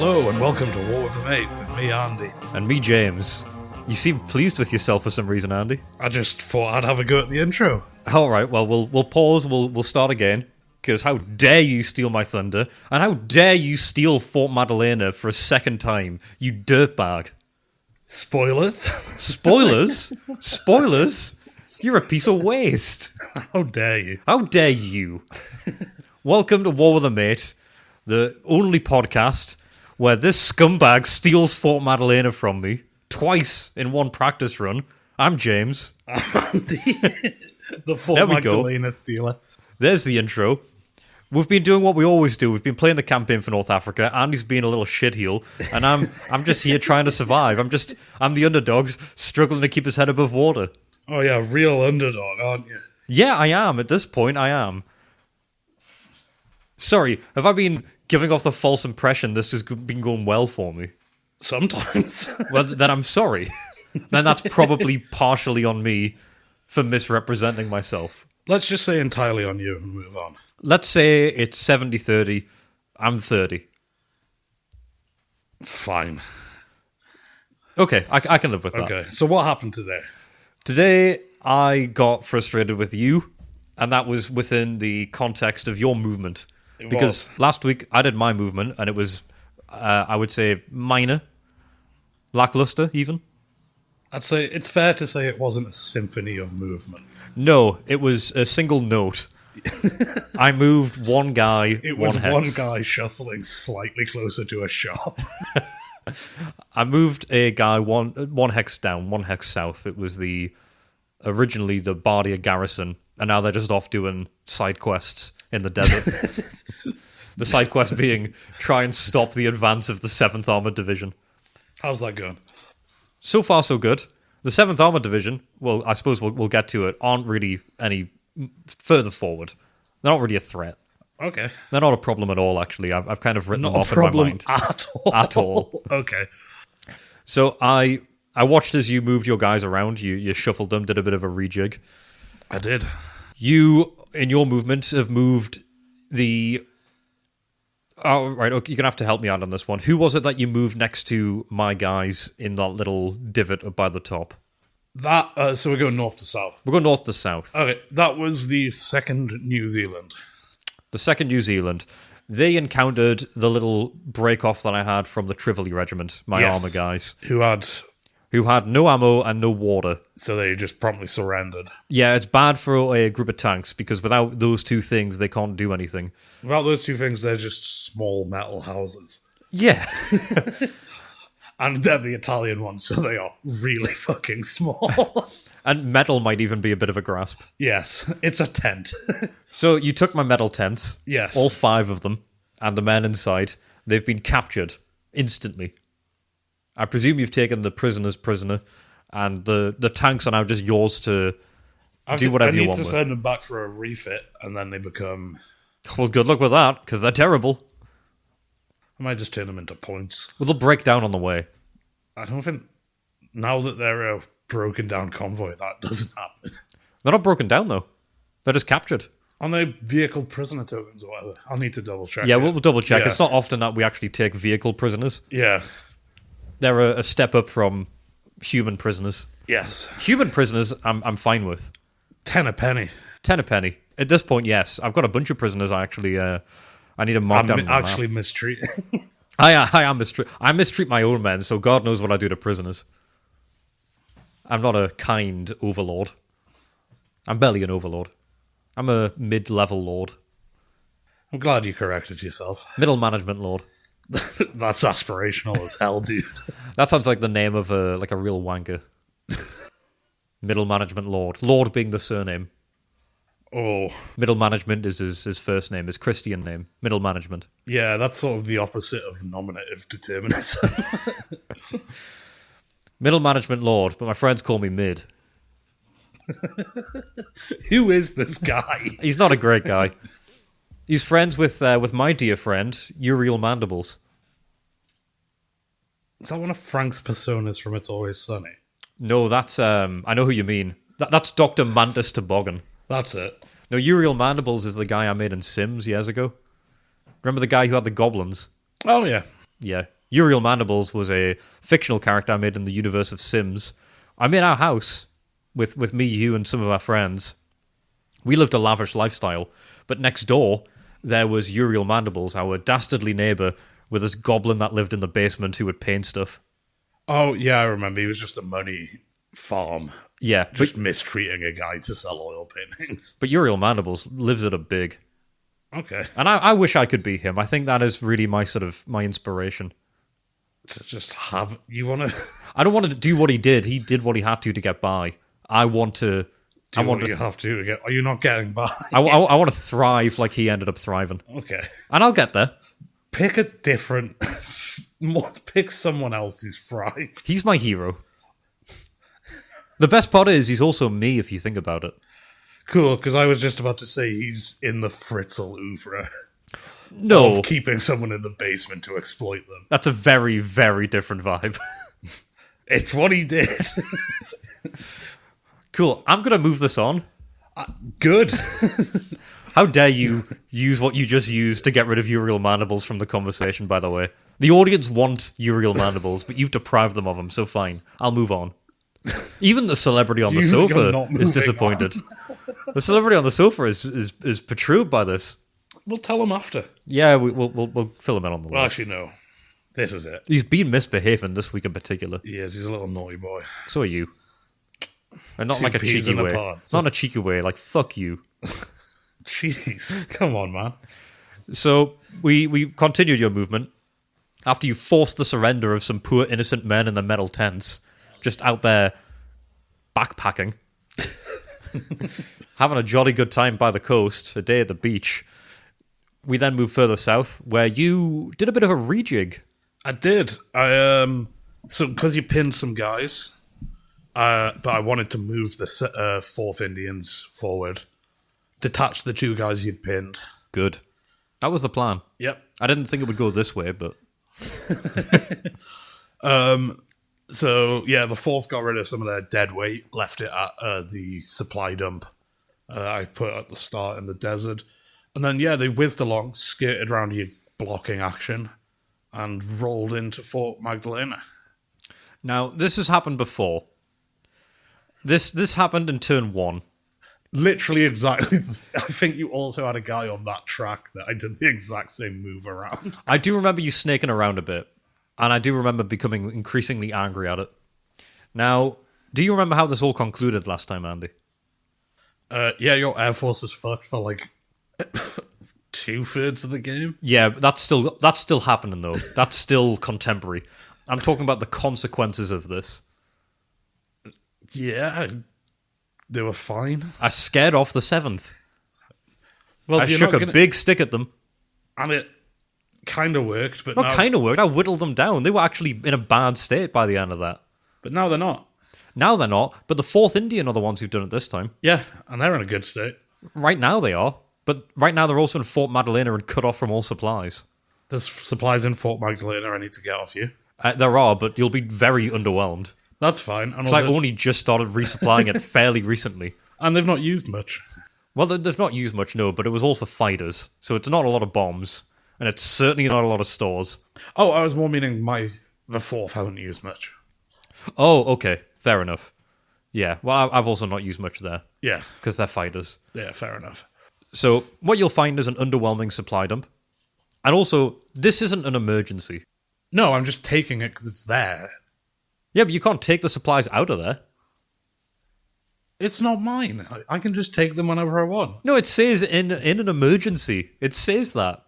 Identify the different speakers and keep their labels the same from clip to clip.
Speaker 1: Hello and welcome to War with a Mate with me, Andy.
Speaker 2: And me, James. You seem pleased with yourself for some reason, Andy.
Speaker 1: I just thought I'd have a go at the intro.
Speaker 2: Alright, well, we'll pause, we'll start again. Because how dare you steal my thunder, and how dare you steal Fort Madalena for a second time, you dirtbag.
Speaker 1: Spoilers?
Speaker 2: Spoilers? Spoilers? You're a piece of waste.
Speaker 1: How dare you?
Speaker 2: How dare you? Welcome to War with a Mate, the only podcast where this scumbag steals Fort Madalena from me twice in one practice run. I'm James.
Speaker 1: Andy, the Fort Magdalena stealer.
Speaker 2: There's the intro. We've been doing what we always do. We've been playing the campaign for North Africa. Andy's being a little shitheel, and I'm just here trying to survive. I'm the underdog struggling to keep his head above water.
Speaker 1: Oh yeah, real underdog, aren't you?
Speaker 2: Yeah, I am. At this point, I am. Sorry, have I been giving off the false impression this has been going well for me?
Speaker 1: Sometimes.
Speaker 2: Well, then I'm sorry. Then that's probably partially on me for misrepresenting myself.
Speaker 1: Let's just say entirely on you and move on.
Speaker 2: Let's say it's 70-30. I'm 30.
Speaker 1: Fine.
Speaker 2: Okay, I can live with that.
Speaker 1: Okay, so what happened today?
Speaker 2: Today, I got frustrated with you, and that was within the context of your movement. Because last week, I did my movement, and it was, I would say, minor. Lackluster, even.
Speaker 1: I'd say it's fair to say it wasn't a symphony of movement.
Speaker 2: No, it was a single note. I moved one guy.
Speaker 1: It was
Speaker 2: one
Speaker 1: one guy shuffling slightly closer to a shop.
Speaker 2: I moved a guy one hex down, one hex south. It was originally the Bardia garrison, and now they're just off doing side quests in the desert. The side quest being try and stop the advance of the 7th Armored Division.
Speaker 1: How's that going?
Speaker 2: So far, so good. The 7th Armored Division, well, I suppose we'll get to it, aren't really any further forward. They're not really a threat.
Speaker 1: Okay.
Speaker 2: They're not a problem at all, actually. I've kind of written
Speaker 1: Not
Speaker 2: them off
Speaker 1: a problem
Speaker 2: in my mind.
Speaker 1: at all.
Speaker 2: At all.
Speaker 1: Okay.
Speaker 2: So I watched as you moved your guys around. You shuffled them, did a bit of a rejig.
Speaker 1: I did.
Speaker 2: You, in your movement, have moved the... Oh, right, okay, you're going to have to help me out on this one. Who was it that you moved next to my guys in that little divot up by the top?
Speaker 1: So we're going north to south.
Speaker 2: We're going north to south.
Speaker 1: Okay, that was the 2nd New Zealand.
Speaker 2: The 2nd New Zealand. They encountered the little break-off that I had from the Trivoli Regiment, my armor guys.
Speaker 1: Who had
Speaker 2: no ammo and no water.
Speaker 1: So they just promptly surrendered.
Speaker 2: Yeah, it's bad for a group of tanks, because without those two things, they can't do anything.
Speaker 1: Without those two things, they're just small metal houses.
Speaker 2: Yeah.
Speaker 1: And they're the Italian ones, so they are really fucking small.
Speaker 2: And metal might even be a bit of a grasp.
Speaker 1: Yes, it's a tent.
Speaker 2: So you took my metal tents.
Speaker 1: Yes.
Speaker 2: All 5 of them, and the men inside. They've been captured instantly. I presume you've taken the prisoners prisoner, and the tanks are now just yours to do whatever you want
Speaker 1: I need to
Speaker 2: with.
Speaker 1: send them back for a refit, and then they become...
Speaker 2: Well, good luck with that, because they're terrible.
Speaker 1: I might just turn them into points.
Speaker 2: Well, they'll break down on the way.
Speaker 1: I don't think... Now that they're a broken down convoy, that doesn't happen.
Speaker 2: They're not broken down, though. They're just captured.
Speaker 1: Are they vehicle prisoner tokens or whatever? I'll need to double check.
Speaker 2: Yeah, we'll double check.
Speaker 1: Yeah.
Speaker 2: It's not often that we actually take vehicle prisoners.
Speaker 1: Yeah.
Speaker 2: They're a step up from human prisoners.
Speaker 1: Yes.
Speaker 2: Human prisoners, I'm fine with.
Speaker 1: 10 a penny.
Speaker 2: 10 a penny. At this point, yes. I've got a bunch of prisoners I actually... I need to mark down.
Speaker 1: I'm actually mistreating.
Speaker 2: I am I mistreat my own men, so God knows what I do to prisoners. I'm not a kind overlord. I'm barely an overlord. I'm a mid-level lord.
Speaker 1: I'm glad you corrected yourself.
Speaker 2: Middle management lord.
Speaker 1: That's aspirational as hell, dude.
Speaker 2: That sounds like the name of a real wanker. Middle management lord. Lord being the surname.
Speaker 1: Oh.
Speaker 2: Middle management is his first name, his Christian name. Middle management.
Speaker 1: Yeah, that's sort of the opposite of nominative determinism.
Speaker 2: Middle management lord, but my friends call me mid.
Speaker 1: Who is this guy?
Speaker 2: He's not a great guy. He's friends with my dear friend, Uriel Mandibles.
Speaker 1: Is that one of Frank's personas from It's Always Sunny?
Speaker 2: No, that's... I know who you mean. That's Dr. Mantis Toboggan.
Speaker 1: That's it.
Speaker 2: No, Uriel Mandibles is the guy I made in Sims years ago. Remember the guy who had the goblins?
Speaker 1: Oh, yeah.
Speaker 2: Yeah. Uriel Mandibles was a fictional character I made in the universe of Sims. I'm in our house with me, you, and some of our friends. We lived a lavish lifestyle, but next door there was Uriel Mandibles, our dastardly neighbour, with this goblin that lived in the basement who would paint stuff.
Speaker 1: Oh, yeah, I remember. He was just a money farm.
Speaker 2: Yeah.
Speaker 1: Just mistreating a guy to sell oil paintings.
Speaker 2: But Uriel Mandibles lives at a big.
Speaker 1: Okay.
Speaker 2: And I wish I could be him. I think that is really my my inspiration.
Speaker 1: To just have... You want to...
Speaker 2: I don't want to do what he did. He did what he had to get by. I want to...
Speaker 1: Do what you have to get... Are you not getting by?
Speaker 2: I want to thrive like he ended up thriving.
Speaker 1: Okay.
Speaker 2: And I'll get there.
Speaker 1: Pick a different... Pick someone else who's thrived.
Speaker 2: He's my hero. The best part is he's also me if you think about it.
Speaker 1: Cool, because I was just about to say he's in the Fritzl oeuvre.
Speaker 2: No.
Speaker 1: Of keeping someone in the basement to exploit them.
Speaker 2: That's a very, very different vibe.
Speaker 1: It's what he did.
Speaker 2: Cool. I'm going to move this on.
Speaker 1: Good.
Speaker 2: How dare you use what you just used to get rid of Uriel Mandibles from the conversation, by the way. The audience want Uriel Mandibles, but you've deprived them of them, so fine. I'll move on. Even the celebrity on the sofa is disappointed. The celebrity on the sofa is perturbed by this.
Speaker 1: We'll tell him after.
Speaker 2: Yeah, we'll fill him in on the
Speaker 1: Well,
Speaker 2: list.
Speaker 1: actually, no. This is it.
Speaker 2: He's been misbehaving this week in particular.
Speaker 1: He is. He's a little naughty boy.
Speaker 2: So are you. And not
Speaker 1: Two
Speaker 2: like a
Speaker 1: peas
Speaker 2: cheeky
Speaker 1: in a
Speaker 2: way.
Speaker 1: pod,
Speaker 2: Not in a cheeky way, like, fuck you.
Speaker 1: Jeez. Come on, man.
Speaker 2: So we continued your movement after you forced the surrender of some poor innocent men in the metal tents, just out there backpacking, having a jolly good time by the coast, a day at the beach. We then moved further south, where you did a bit of a rejig.
Speaker 1: I did. So because you pinned some guys, but I wanted to move the 4th Indians forward, detach the 2 guys you'd pinned.
Speaker 2: Good. That was the plan.
Speaker 1: Yep.
Speaker 2: I didn't think it would go this way, but...
Speaker 1: So, yeah, the 4th got rid of some of their dead weight, left it at the supply dump I put at the start in the desert. And then, yeah, they whizzed along, skirted around your blocking action, and rolled into Fort Magdalena.
Speaker 2: Now, this has happened before. This happened in turn 1.
Speaker 1: Literally exactly. I think you also had a guy on that track that I did the exact same move around.
Speaker 2: I do remember you snaking around a bit, and I do remember becoming increasingly angry at it. Now, do you remember how this all concluded last time, Andy?
Speaker 1: Yeah, your Air Force was fucked for like 2/3 of the game.
Speaker 2: Yeah, but that's still happening though. That's still contemporary. I'm talking about the consequences of this.
Speaker 1: Yeah, they were fine.
Speaker 2: I scared off the 7th.
Speaker 1: Well,
Speaker 2: I shook a big stick at them.
Speaker 1: And it kind of worked, but
Speaker 2: Not kind of worked. I whittled them down. They were actually in a bad state by the end of that.
Speaker 1: But now they're not.
Speaker 2: Now they're not, but the 4th Indian are the ones who've done it this time.
Speaker 1: Yeah, and they're in a good state.
Speaker 2: Right now they are, but right now they're also in Fort Magdalena and cut off from all supplies.
Speaker 1: There's supplies in Fort Magdalena I need to get off you.
Speaker 2: There are, but you'll be very underwhelmed.
Speaker 1: That's fine.
Speaker 2: Because I only just started resupplying it fairly recently.
Speaker 1: And they've not used much.
Speaker 2: Well, they've not used much, no, but it was all for fighters. So it's not a lot of bombs. And it's certainly not a lot of stores.
Speaker 1: Oh, I was more meaning the 4th haven't used much.
Speaker 2: Oh, okay. Fair enough. Yeah, well, I've also not used much there.
Speaker 1: Yeah.
Speaker 2: Because they're fighters.
Speaker 1: Yeah, fair enough.
Speaker 2: So what you'll find is an underwhelming supply dump. And also, this isn't an emergency.
Speaker 1: No, I'm just taking it because it's there.
Speaker 2: Yeah, but you can't take the supplies out of there.
Speaker 1: It's not mine. I can just take them whenever I want.
Speaker 2: No, it says in an emergency. It says that.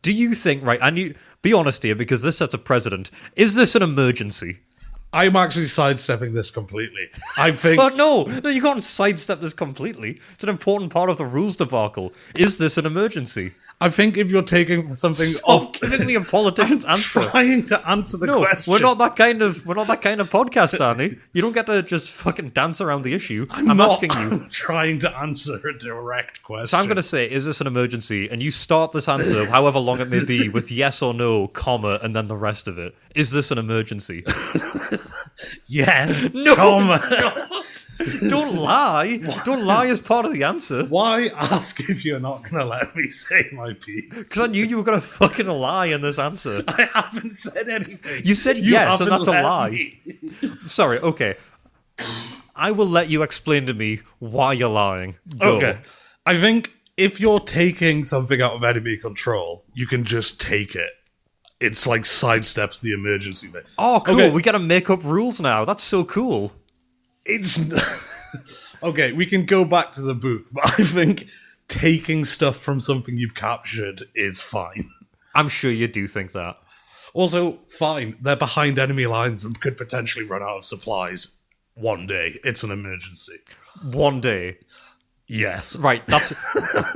Speaker 2: Do you think, right, and you be honest here, because this sets a precedent, is this an emergency?
Speaker 1: I'm actually sidestepping this completely. I think...
Speaker 2: But no, you can't sidestep this completely. It's an important part of the rules debacle. Is this an emergency?
Speaker 1: I think if you're taking something
Speaker 2: Stop giving me a politician's answer.
Speaker 1: Trying to answer the question.
Speaker 2: We're not that kind of podcast, Danny. You don't get to just fucking dance around the issue. I'm asking you.
Speaker 1: I'm trying to answer a direct question.
Speaker 2: So I'm going to say, is this an emergency? And you start this answer, however long it may be, with yes or no, comma, and then the rest of it. Is this an emergency?
Speaker 1: Yes.
Speaker 2: No.
Speaker 1: Comma.
Speaker 2: Don't lie. Don't lie as part of the answer.
Speaker 1: Why ask if you're not going to let me say my piece?
Speaker 2: Because I knew you were going to fucking lie in this answer.
Speaker 1: I haven't said anything.
Speaker 2: You said yes, and that's a lie.
Speaker 1: Me.
Speaker 2: Sorry, okay. I will let you explain to me why you're lying. Go.
Speaker 1: Okay. I think if you're taking something out of enemy control, you can just take it. It's like sidesteps the emergency bit.
Speaker 2: Oh, cool.
Speaker 1: Okay.
Speaker 2: We got to make up rules now. That's so cool.
Speaker 1: It's... Okay, we can go back to the book, but I think taking stuff from something you've captured is fine.
Speaker 2: I'm sure you do think that.
Speaker 1: Also, fine. They're behind enemy lines and could potentially run out of supplies one day. It's an emergency.
Speaker 2: One day.
Speaker 1: Yes.
Speaker 2: Right, that's...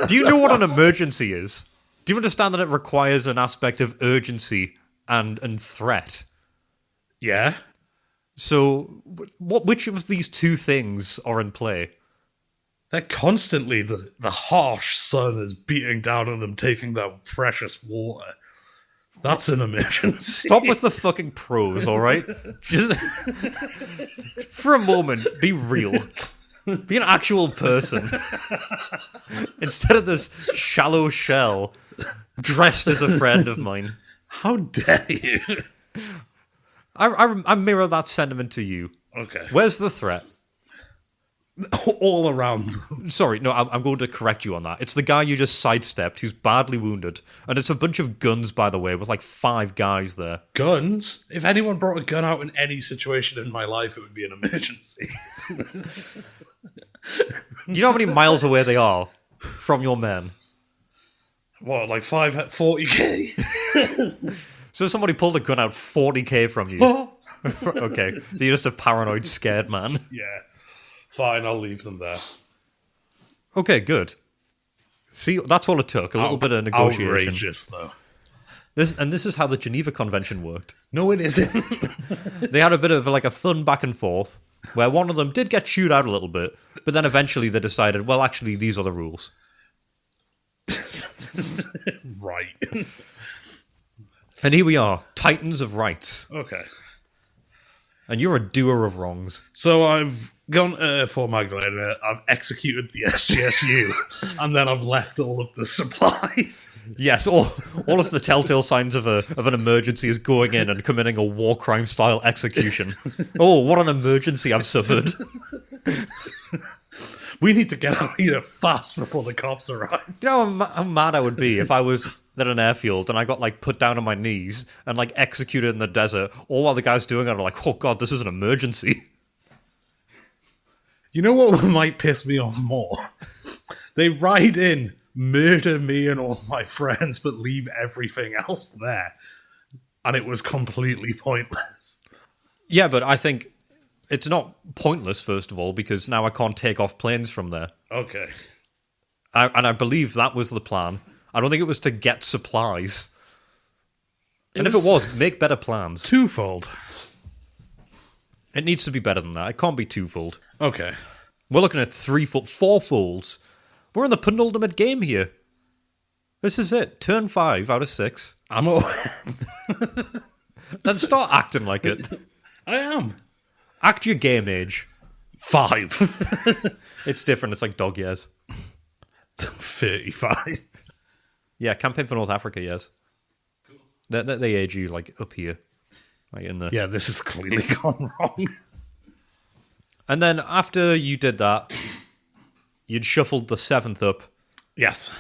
Speaker 2: Do you know what an emergency is? Do you understand that it requires an aspect of urgency and threat?
Speaker 1: Yeah.
Speaker 2: So, which of these two things are in play?
Speaker 1: They're constantly... The harsh sun is beating down on them, taking their precious water. That's an emergency.
Speaker 2: Stop with the fucking prose, alright? Just... For a moment, be real. Be an actual person. Instead of this shallow shell dressed as a friend of mine.
Speaker 1: How dare you?
Speaker 2: I mirror that sentiment to you.
Speaker 1: Okay.
Speaker 2: Where's the threat?
Speaker 1: All around them.
Speaker 2: Sorry, no, I'm going to correct you on that. It's the guy you just sidestepped who's badly wounded. And it's a bunch of guns, by the way, with like 5 guys there.
Speaker 1: Guns? If anyone brought a gun out in any situation in my life, it would be an emergency.
Speaker 2: You know how many miles away they are from your men?
Speaker 1: What, like 40k?
Speaker 2: So somebody pulled a gun out 40k from you. Okay, so you're just a paranoid, scared man.
Speaker 1: Yeah. Fine, I'll leave them there.
Speaker 2: Okay, good. See, that's all it took. A little bit of negotiation.
Speaker 1: Outrageous, though.
Speaker 2: This is how the Geneva Convention worked.
Speaker 1: No, it isn't.
Speaker 2: They had a bit of like a fun back and forth, where one of them did get chewed out a little bit, but then eventually they decided, well, actually, these are the rules.
Speaker 1: Right.
Speaker 2: And here we are, titans of rights.
Speaker 1: Okay.
Speaker 2: And you're a doer of wrongs.
Speaker 1: So I've gone to Fort Magdalena, I've executed the SGSU, and then I've left all of the supplies.
Speaker 2: Yes, all of the telltale signs of an emergency is going in and committing a war crime style execution. Oh, what an emergency I've suffered.
Speaker 1: We need to get out of here fast before the cops arrive.
Speaker 2: You know how mad I would be if I was at an airfield and I got like put down on my knees and like executed in the desert, all while the guys doing it are like, oh god, this is an emergency.
Speaker 1: You know what might piss me off more? They ride in, murder me and all my friends, but leave everything else there. And it was completely pointless.
Speaker 2: Yeah, but I think it's not pointless, first of all, because now I can't take off planes from there.
Speaker 1: Okay.
Speaker 2: And I believe that was the plan. I don't think it was to get supplies. And if it was, make better plans.
Speaker 1: Twofold.
Speaker 2: It needs to be better than that. It can't be twofold.
Speaker 1: Okay.
Speaker 2: We're looking at fourfolds. We're in the penultimate game here. This is it. Turn 5 out of 6.
Speaker 1: I'm aware.
Speaker 2: Then start acting like it.
Speaker 1: I am.
Speaker 2: Act your game age.
Speaker 1: 5.
Speaker 2: It's different. It's like dog years.
Speaker 1: 35.
Speaker 2: Yeah, campaign for North Africa, yes. Cool. They age you like up here. Like in the...
Speaker 1: Yeah, this has clearly gone wrong.
Speaker 2: And then after you did that, you'd shuffled the 7th up.
Speaker 1: Yes.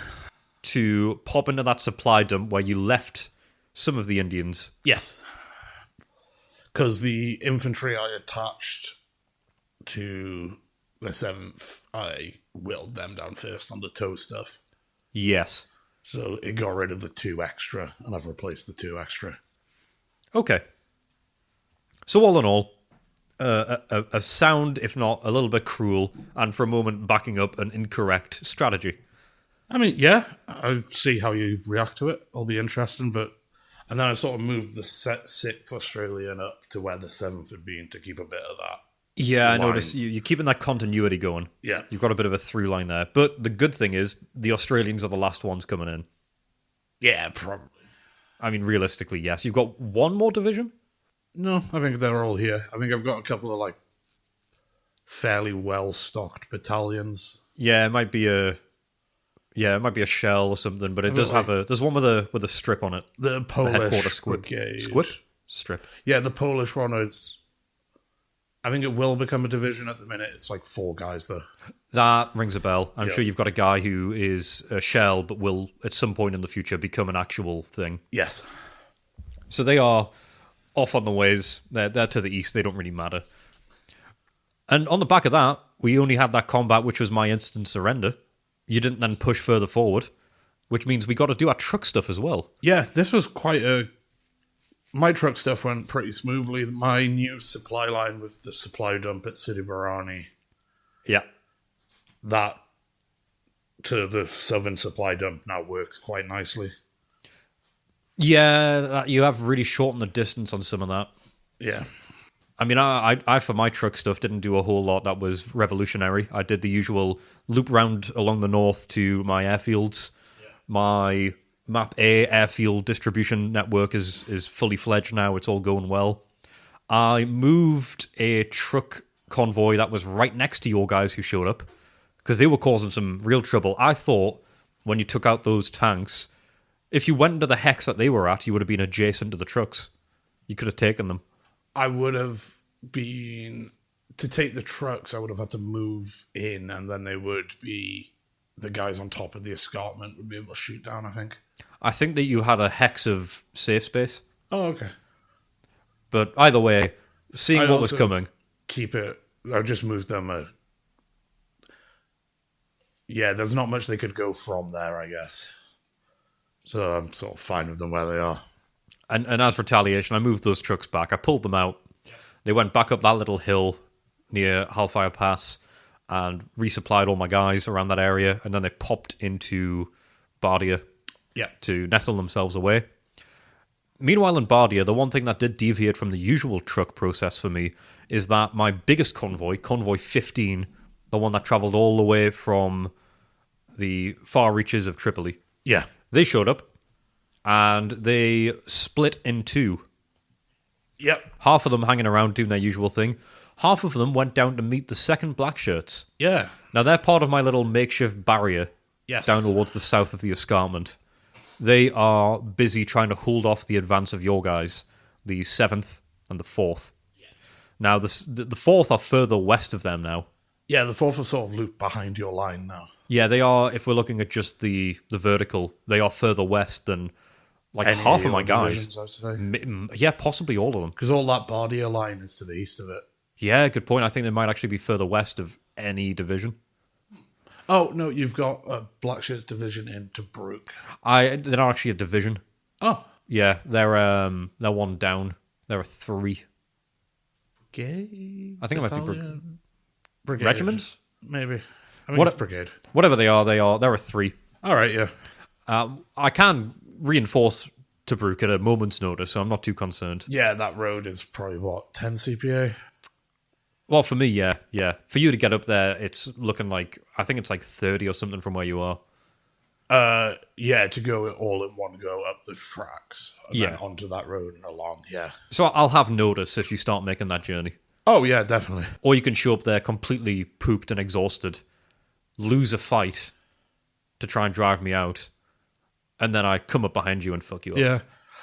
Speaker 2: To pop into that supply dump where you left some of the Indians.
Speaker 1: Yes. Because the infantry I attached to the 7th, I willed them down first on the tow stuff.
Speaker 2: Yes.
Speaker 1: So it got rid of the 2 extra, and I've replaced the 2 extra.
Speaker 2: Okay. So all in all, a sound, if not a little bit cruel, and for a moment backing up an incorrect strategy.
Speaker 1: I mean, yeah, I see how you react to it. It'll be interesting, but... And then I sort of moved the 6th Australian up to where the 7th had been to keep a bit of that.
Speaker 2: Yeah,
Speaker 1: line.
Speaker 2: I noticed you're keeping that continuity going.
Speaker 1: Yeah.
Speaker 2: You've got a bit of a through line there. But the good thing is, the Australians are the last ones coming in.
Speaker 1: Yeah, probably.
Speaker 2: I mean, realistically, yes. You've got one more division?
Speaker 1: No, I think they're all here. I think I've got a couple of, like, fairly well-stocked battalions.
Speaker 2: Yeah, it might be a shell or something, but it does have there's one with a strip on it.
Speaker 1: The
Speaker 2: The
Speaker 1: Polish
Speaker 2: headquarter squib.
Speaker 1: brigade.
Speaker 2: Squib? Strip.
Speaker 1: Yeah, the Polish one is... I think it will become a division at the minute. It's like 4 guys, though.
Speaker 2: That rings a bell. I'm
Speaker 1: Yep.
Speaker 2: sure you've got a guy who is a shell, but will at some point in the future become an actual thing.
Speaker 1: Yes.
Speaker 2: So they are off on the ways. They're to the east. They don't really matter. And on the back of that, we only had that combat, which was my instant surrender. You didn't then push further forward, which means we got to do our truck stuff as well.
Speaker 1: Yeah, this was quite a... My truck stuff went pretty smoothly. My new supply line with the supply dump at Sidi Barani,
Speaker 2: Yeah.
Speaker 1: that to the southern supply dump now works quite nicely.
Speaker 2: Yeah, you have really shortened the distance on some of that.
Speaker 1: Yeah.
Speaker 2: I mean, I for my truck stuff didn't do a whole lot that was revolutionary. I did the usual loop round along the north to my airfields. Yeah. My Map A airfield distribution network is fully fledged now. It's all going well. I moved a truck convoy that was right next to your guys who showed up because they were causing some real trouble. I thought when you took out those tanks, if you went into the hex that they were at, you would have been adjacent to the trucks. You could have taken them.
Speaker 1: I would have been... To take the trucks, I would have had to move in, and then they would be... The guys on top of the escarpment would be able to shoot down, I think.
Speaker 2: I think that you had a hex of safe space.
Speaker 1: Oh, okay.
Speaker 2: But either way, seeing
Speaker 1: I'd
Speaker 2: what was
Speaker 1: also
Speaker 2: coming...
Speaker 1: Keep it... I just moved them Yeah, there's not much they could go from there, I guess. So I'm sort of fine with them where they are.
Speaker 2: And as retaliation, I moved those trucks back. I pulled them out. They went back up that little hill near Hellfire Pass and resupplied all my guys around that area. And then they popped into Bardia to nestle themselves away. Meanwhile, in Bardia, the one thing that did deviate from the usual truck process for me is that my biggest convoy, Convoy 15, the one that travelled all the way from the far reaches of Tripoli, they showed up and they split in two.
Speaker 1: Yep.
Speaker 2: Half of them hanging around doing their usual thing. Half of them went down to meet the second black shirts.
Speaker 1: Yeah.
Speaker 2: Now, they're part of my little makeshift barrier down towards the south of the escarpment. They are busy trying to hold off the advance of your guys, the 7th and the 4th. Yeah. Now, the 4th are further west of them now.
Speaker 1: Yeah, the 4th are sort of looped behind your line now.
Speaker 2: Yeah, they are, if we're looking at just the vertical, they are further west than like
Speaker 1: Any
Speaker 2: half of my
Speaker 1: divisions,
Speaker 2: guys.
Speaker 1: I'd say.
Speaker 2: Yeah, possibly all of them.
Speaker 1: Because all that Bardia line is to the east of it.
Speaker 2: Yeah, good point. I think they might actually be further west of any division.
Speaker 1: Oh, no, you've got a Blackshirts division in Tobruk.
Speaker 2: They're not actually a division.
Speaker 1: Oh.
Speaker 2: Yeah, they're one down. There are 3.
Speaker 1: Brigade?
Speaker 2: I think it might be
Speaker 1: Brigade.
Speaker 2: regiments?
Speaker 1: Maybe. I mean, it's brigade.
Speaker 2: Whatever they are. There are 3.
Speaker 1: All right, yeah.
Speaker 2: I can reinforce Tobruk at a moment's notice, so I'm not too concerned.
Speaker 1: Yeah, that road is probably, 10 CPA?
Speaker 2: Well, for me, yeah. For you to get up there, it's looking like, I think it's like 30 or something from where you are.
Speaker 1: Yeah, to go all in one go up the tracks and then onto that road and along, yeah.
Speaker 2: So I'll have notice if you start making that journey.
Speaker 1: Oh, yeah, definitely.
Speaker 2: Or you can show up there completely pooped and exhausted, lose a fight to try and drive me out, and then I come up behind you and fuck you up.
Speaker 1: Yeah.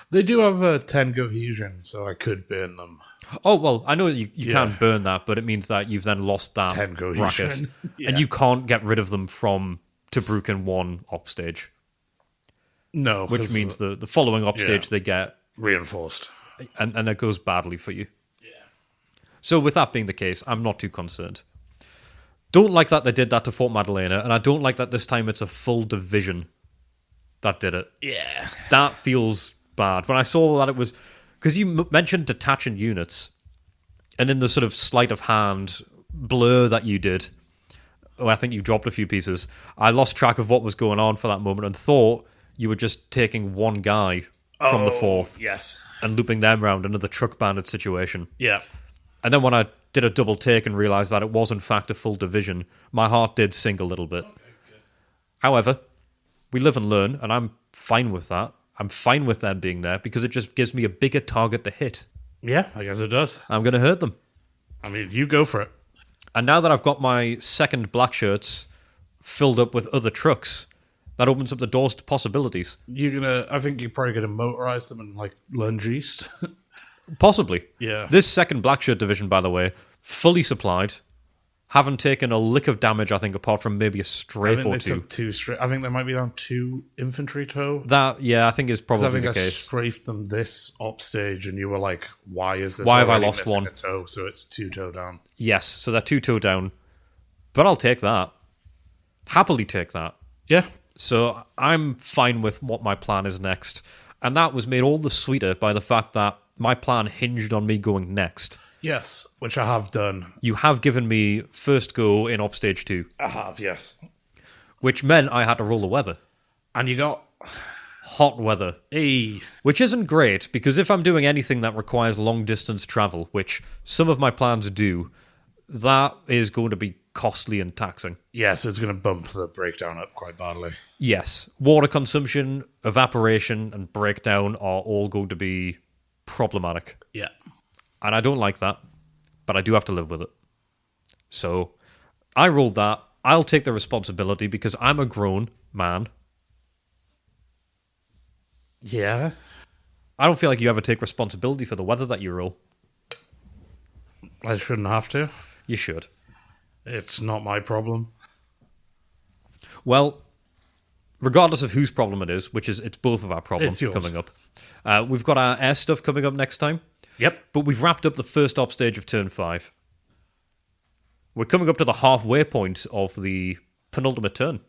Speaker 1: They do have 10 cohesion, so I could burn them.
Speaker 2: Oh, well, I know you can burn that, but it means that you've then lost that
Speaker 1: 10 cohesion.
Speaker 2: bracket.
Speaker 1: Yeah.
Speaker 2: And you can't get rid of them from Tobruk in one op stage.
Speaker 1: No.
Speaker 2: Which means the following op stage they get
Speaker 1: reinforced.
Speaker 2: And it goes badly for you. Yeah. So with that being the case, I'm not too concerned. Don't like that they did that to Fort Madalena, and I don't like that this time it's a full division that did it.
Speaker 1: Yeah.
Speaker 2: That feels bad. When I saw that it was... Because you mentioned detaching units, and in the sort of sleight of hand blur that you did, I think you dropped a few pieces, I lost track of what was going on for that moment and thought you were just taking one guy from the 4th and looping them around another truck bandit situation.
Speaker 1: Yeah.
Speaker 2: And then when I did a double take and realised that it was in fact a full division, my heart did sink a little bit. Okay, however, we live and learn, and I'm fine with that. I'm fine with them being there because it just gives me a bigger target to hit.
Speaker 1: Yeah, I guess it does.
Speaker 2: I'm going to hurt them.
Speaker 1: I mean, you go for it.
Speaker 2: And now that I've got my second black shirts filled up with other trucks, that opens up the doors to possibilities.
Speaker 1: I think you're probably gonna motorize them and like lunge east.
Speaker 2: Possibly.
Speaker 1: Yeah.
Speaker 2: This second black shirt division, by the way, fully supplied. Haven't taken a lick of damage, I think, apart from maybe a strafe or two.
Speaker 1: I think they might be down 2 infantry tow.
Speaker 2: That, yeah, I think is probably
Speaker 1: I think
Speaker 2: the
Speaker 1: I
Speaker 2: case.
Speaker 1: strafed them this op stage, and you were like, "Why is this?
Speaker 2: Why have I
Speaker 1: already
Speaker 2: lost
Speaker 1: missing
Speaker 2: one?"
Speaker 1: a toe, so it's 2 toe down.
Speaker 2: Yes, so they're 2 toe down. But I'll take that. Happily take that.
Speaker 1: Yeah,
Speaker 2: So I'm fine with what my plan is next. And that was made all the sweeter by the fact that my plan hinged on me going next.
Speaker 1: yes, which I have done.
Speaker 2: You have given me first go in Op Stage 2,
Speaker 1: I have, yes.
Speaker 2: which meant I had to roll the weather.
Speaker 1: And you got
Speaker 2: Hot weather. Which isn't great, because if I'm doing anything that requires long-distance travel, which some of my plans do, that is going to be costly and taxing.
Speaker 1: yes, it's going to bump the breakdown up quite badly.
Speaker 2: Yes, water consumption, evaporation, and breakdown are all going to be problematic.
Speaker 1: Yeah,
Speaker 2: And I don't like that, but I do have to live with it. So I rolled that. I'll take the responsibility because I'm a grown man.
Speaker 1: yeah.
Speaker 2: I don't feel like you ever take responsibility for the weather that you roll.
Speaker 1: I shouldn't have to.
Speaker 2: You should.
Speaker 1: It's not my problem.
Speaker 2: Well, regardless of whose problem it is, which is it's both of our problems
Speaker 1: It's yours.
Speaker 2: coming up. We've got our air stuff coming up next time.
Speaker 1: Yep.
Speaker 2: But we've wrapped up the first op stage of turn 5. We're coming up to the halfway point of the penultimate turn.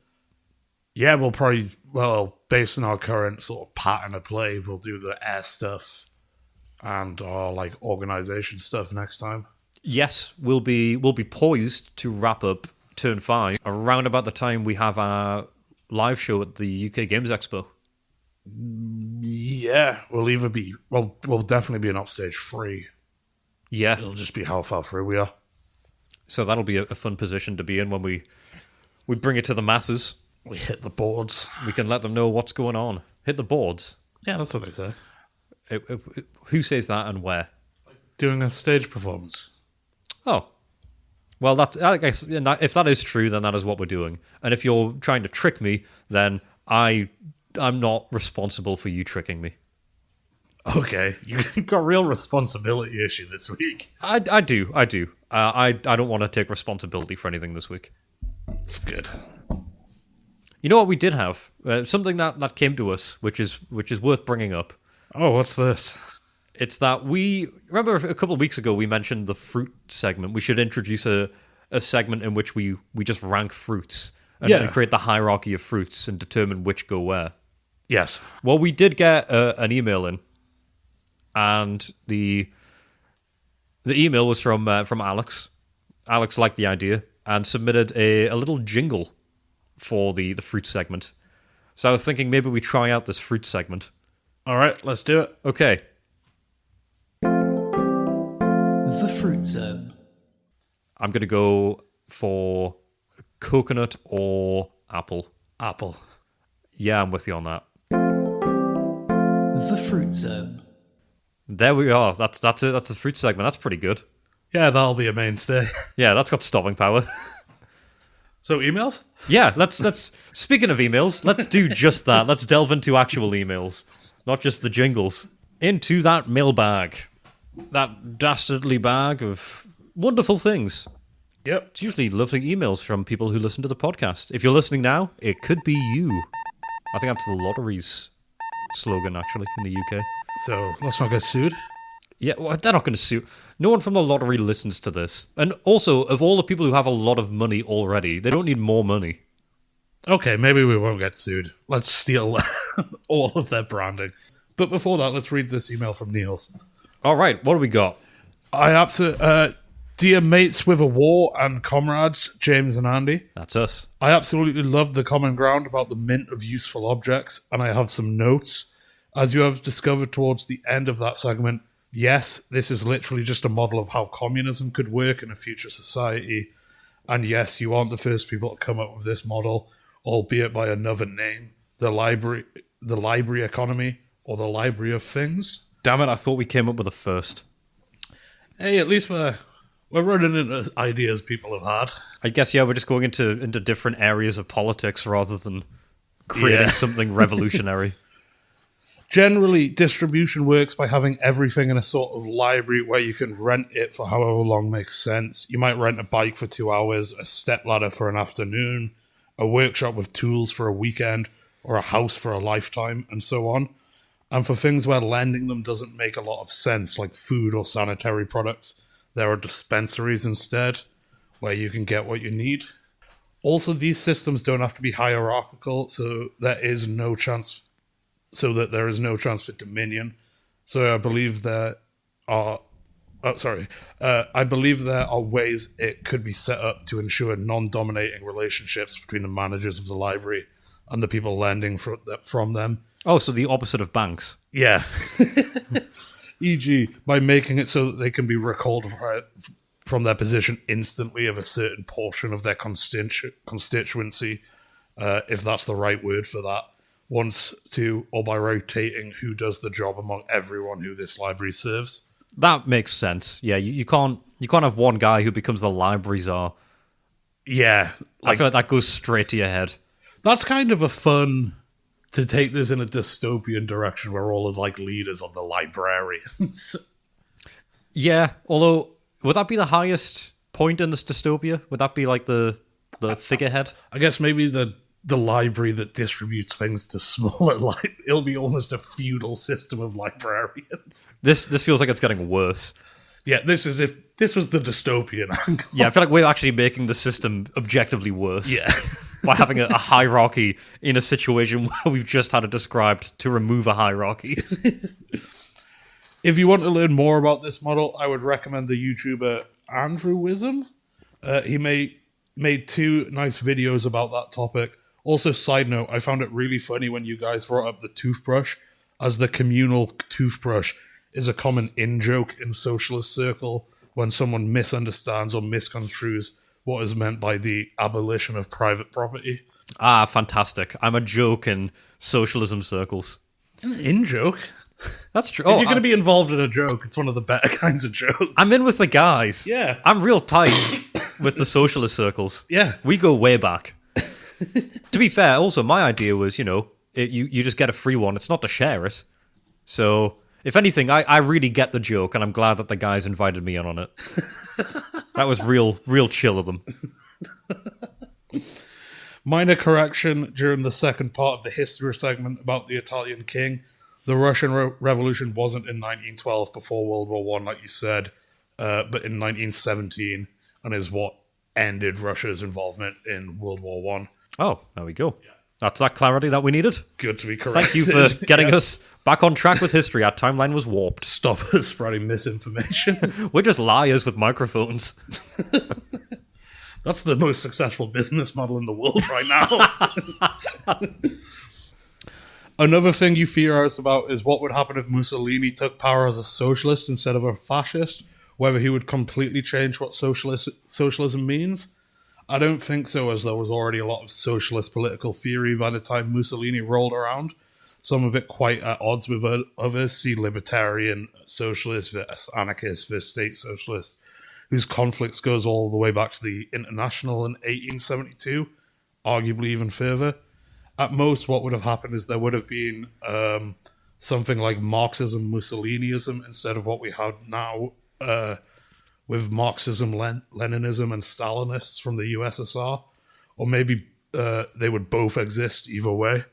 Speaker 1: Yeah, we'll probably, based on our current sort of pattern of play, we'll do the air stuff and our like organization stuff next time.
Speaker 2: Yes, we'll be poised to wrap up turn 5 around about the time we have our live show at the UK Games Expo.
Speaker 1: Yeah, we'll definitely be an upstage 3.
Speaker 2: Yeah,
Speaker 1: It'll just be how far through we are.
Speaker 2: so that'll be a fun position to be in when we bring it to the masses.
Speaker 1: We hit the boards.
Speaker 2: We can let them know what's going on. Hit the boards.
Speaker 1: Yeah, that's what they say.
Speaker 2: Who says that and where?
Speaker 1: Doing a stage performance.
Speaker 2: Oh. Well, I guess if that is true, then that is what we're doing. And if you're trying to trick me, then I'm not responsible for you tricking me.
Speaker 1: Okay, you've got real responsibility issue this week.
Speaker 2: I do. I don't want to take responsibility for anything this week.
Speaker 1: It's good.
Speaker 2: You know what we did have? Something that came to us, which is worth bringing up.
Speaker 1: Oh, what's this?
Speaker 2: It's that we remember a couple of weeks ago we mentioned the fruit segment. We should introduce a segment in which we just rank fruits and create the hierarchy of fruits and determine which go where.
Speaker 1: Yes.
Speaker 2: Well, we did get an email in, and the email was from Alex. Alex liked the idea and submitted a little jingle for the fruit segment. So I was thinking maybe we try out this fruit segment.
Speaker 1: All right, let's do it.
Speaker 2: Okay.
Speaker 3: The Fruit Zone.
Speaker 2: I'm going to go for coconut or apple.
Speaker 1: Apple.
Speaker 2: Yeah, I'm with you on that.
Speaker 3: The Fruit Zone.
Speaker 2: There we are. That's it. That's the fruit segment. That's pretty good.
Speaker 1: Yeah, that'll be a mainstay.
Speaker 2: Yeah, that's got stopping power.
Speaker 1: So emails?
Speaker 2: Yeah, let's speaking of emails, let's do just that. Let's delve into actual emails, not just the jingles. Into that mailbag. That dastardly bag of wonderful things.
Speaker 1: Yep.
Speaker 2: It's usually lovely emails from people who listen to the podcast. If you're listening now, it could be you. I think that's the lottery's slogan, actually, in the UK.
Speaker 1: So let's not get sued.
Speaker 2: Yeah, well, they're not going to sue. No one from the lottery listens to this. And also, of all the people who have a lot of money already, they don't need more money.
Speaker 1: Okay, maybe we won't get sued. Let's steal all of their branding. But before that, let's read this email from Niels.
Speaker 2: All right, what do we got?
Speaker 1: I absolutely... Dear mates with a war and comrades, James and Andy.
Speaker 2: That's us.
Speaker 1: I absolutely loved the common ground about the mint of useful objects, and I have some notes. As you have discovered towards the end of that segment, yes, this is literally just a model of how communism could work in a future society. And yes, you aren't the first people to come up with this model, albeit by another name, the library economy, or the library of things.
Speaker 2: Damn it, I thought we came up with a first.
Speaker 1: Hey, at least we're We're running into ideas people have had.
Speaker 2: I guess, yeah, we're just going into different areas of politics rather than creating something revolutionary.
Speaker 1: Generally, distribution works by having everything in a sort of library where you can rent it for however long makes sense. You might rent a bike for 2 hours, a stepladder for an afternoon, a workshop with tools for a weekend, or a house for a lifetime, and so on. And for things where lending them doesn't make a lot of sense, like food or sanitary products, there are dispensaries instead, where you can get what you need. Also, these systems don't have to be hierarchical, so there is no chance for dominion. So I believe there are ways it could be set up to ensure non-dominating relationships between the managers of the library and the people lending from them.
Speaker 2: Oh, so the opposite of banks.
Speaker 1: Yeah. E.g., by making it so that they can be recalled from their position instantly of a certain portion of their constituency, if that's the right word for that, or by rotating who does the job among everyone who this library serves.
Speaker 2: That makes sense. Yeah, you can't have one guy who becomes the library czar.
Speaker 1: Yeah.
Speaker 2: I feel like that goes straight to your head.
Speaker 1: That's kind of a fun to take this in a dystopian direction where all of leaders are the librarians.
Speaker 2: Yeah, although would that be the highest point in this dystopia? Would that be like the figurehead?
Speaker 1: I guess maybe the library that distributes things to smaller it'll be almost a feudal system of librarians.
Speaker 2: This feels like it's getting worse.
Speaker 1: Yeah, this is if this was the dystopian angle.
Speaker 2: Yeah, I feel like we're actually making the system objectively worse.
Speaker 1: Yeah.
Speaker 2: By having a hierarchy in a situation where we've just had it described to remove a hierarchy.
Speaker 1: If you want to learn more about this model, I would recommend the YouTuber Andrew Wisdom. He made 2 nice videos about that topic. Also, side note, I found it really funny when you guys brought up the toothbrush, as the communal toothbrush is a common in-joke in socialist circle when someone misunderstands or misconstrues what is meant by the abolition of private property.
Speaker 2: Ah, fantastic. I'm a joke in socialism circles.
Speaker 1: An in-joke?
Speaker 2: That's true.
Speaker 1: If you're going to be involved in a joke, it's one of the better kinds of jokes.
Speaker 2: I'm in with the guys.
Speaker 1: Yeah.
Speaker 2: I'm real tight with the socialist circles.
Speaker 1: Yeah.
Speaker 2: We go way back. To be fair, also, my idea was, you just get a free one. It's not to share it. So, if anything, I really get the joke, and I'm glad that the guys invited me in on it. That was real chill of them.
Speaker 1: Minor correction during the second part of the history segment about the Italian king. The Russian Revolution wasn't in 1912 before World War I, like you said, but in 1917, and is what ended Russia's involvement in World War I.
Speaker 2: Oh, there we go. Yeah. That's that clarity that we needed.
Speaker 1: Good to be corrected.
Speaker 2: Thank you for getting us back on track with history. Our timeline was warped.
Speaker 1: Stop us spreading misinformation.
Speaker 2: We're just liars with microphones.
Speaker 1: That's the most successful business model in the world right now. Another thing you theorized about is what would happen if Mussolini took power as a socialist instead of a fascist, whether he would completely change what socialism means. I don't think so, as there was already a lot of socialist political theory by the time Mussolini rolled around, some of it quite at odds with others. See libertarian socialist versus anarchist versus state socialist, whose conflicts goes all the way back to the International in 1872, arguably even further. At most, what would have happened is there would have been something like Marxism, Mussolinism, instead of what we have now with Marxism, Leninism, and Stalinists from the USSR. Or maybe they would both exist either way.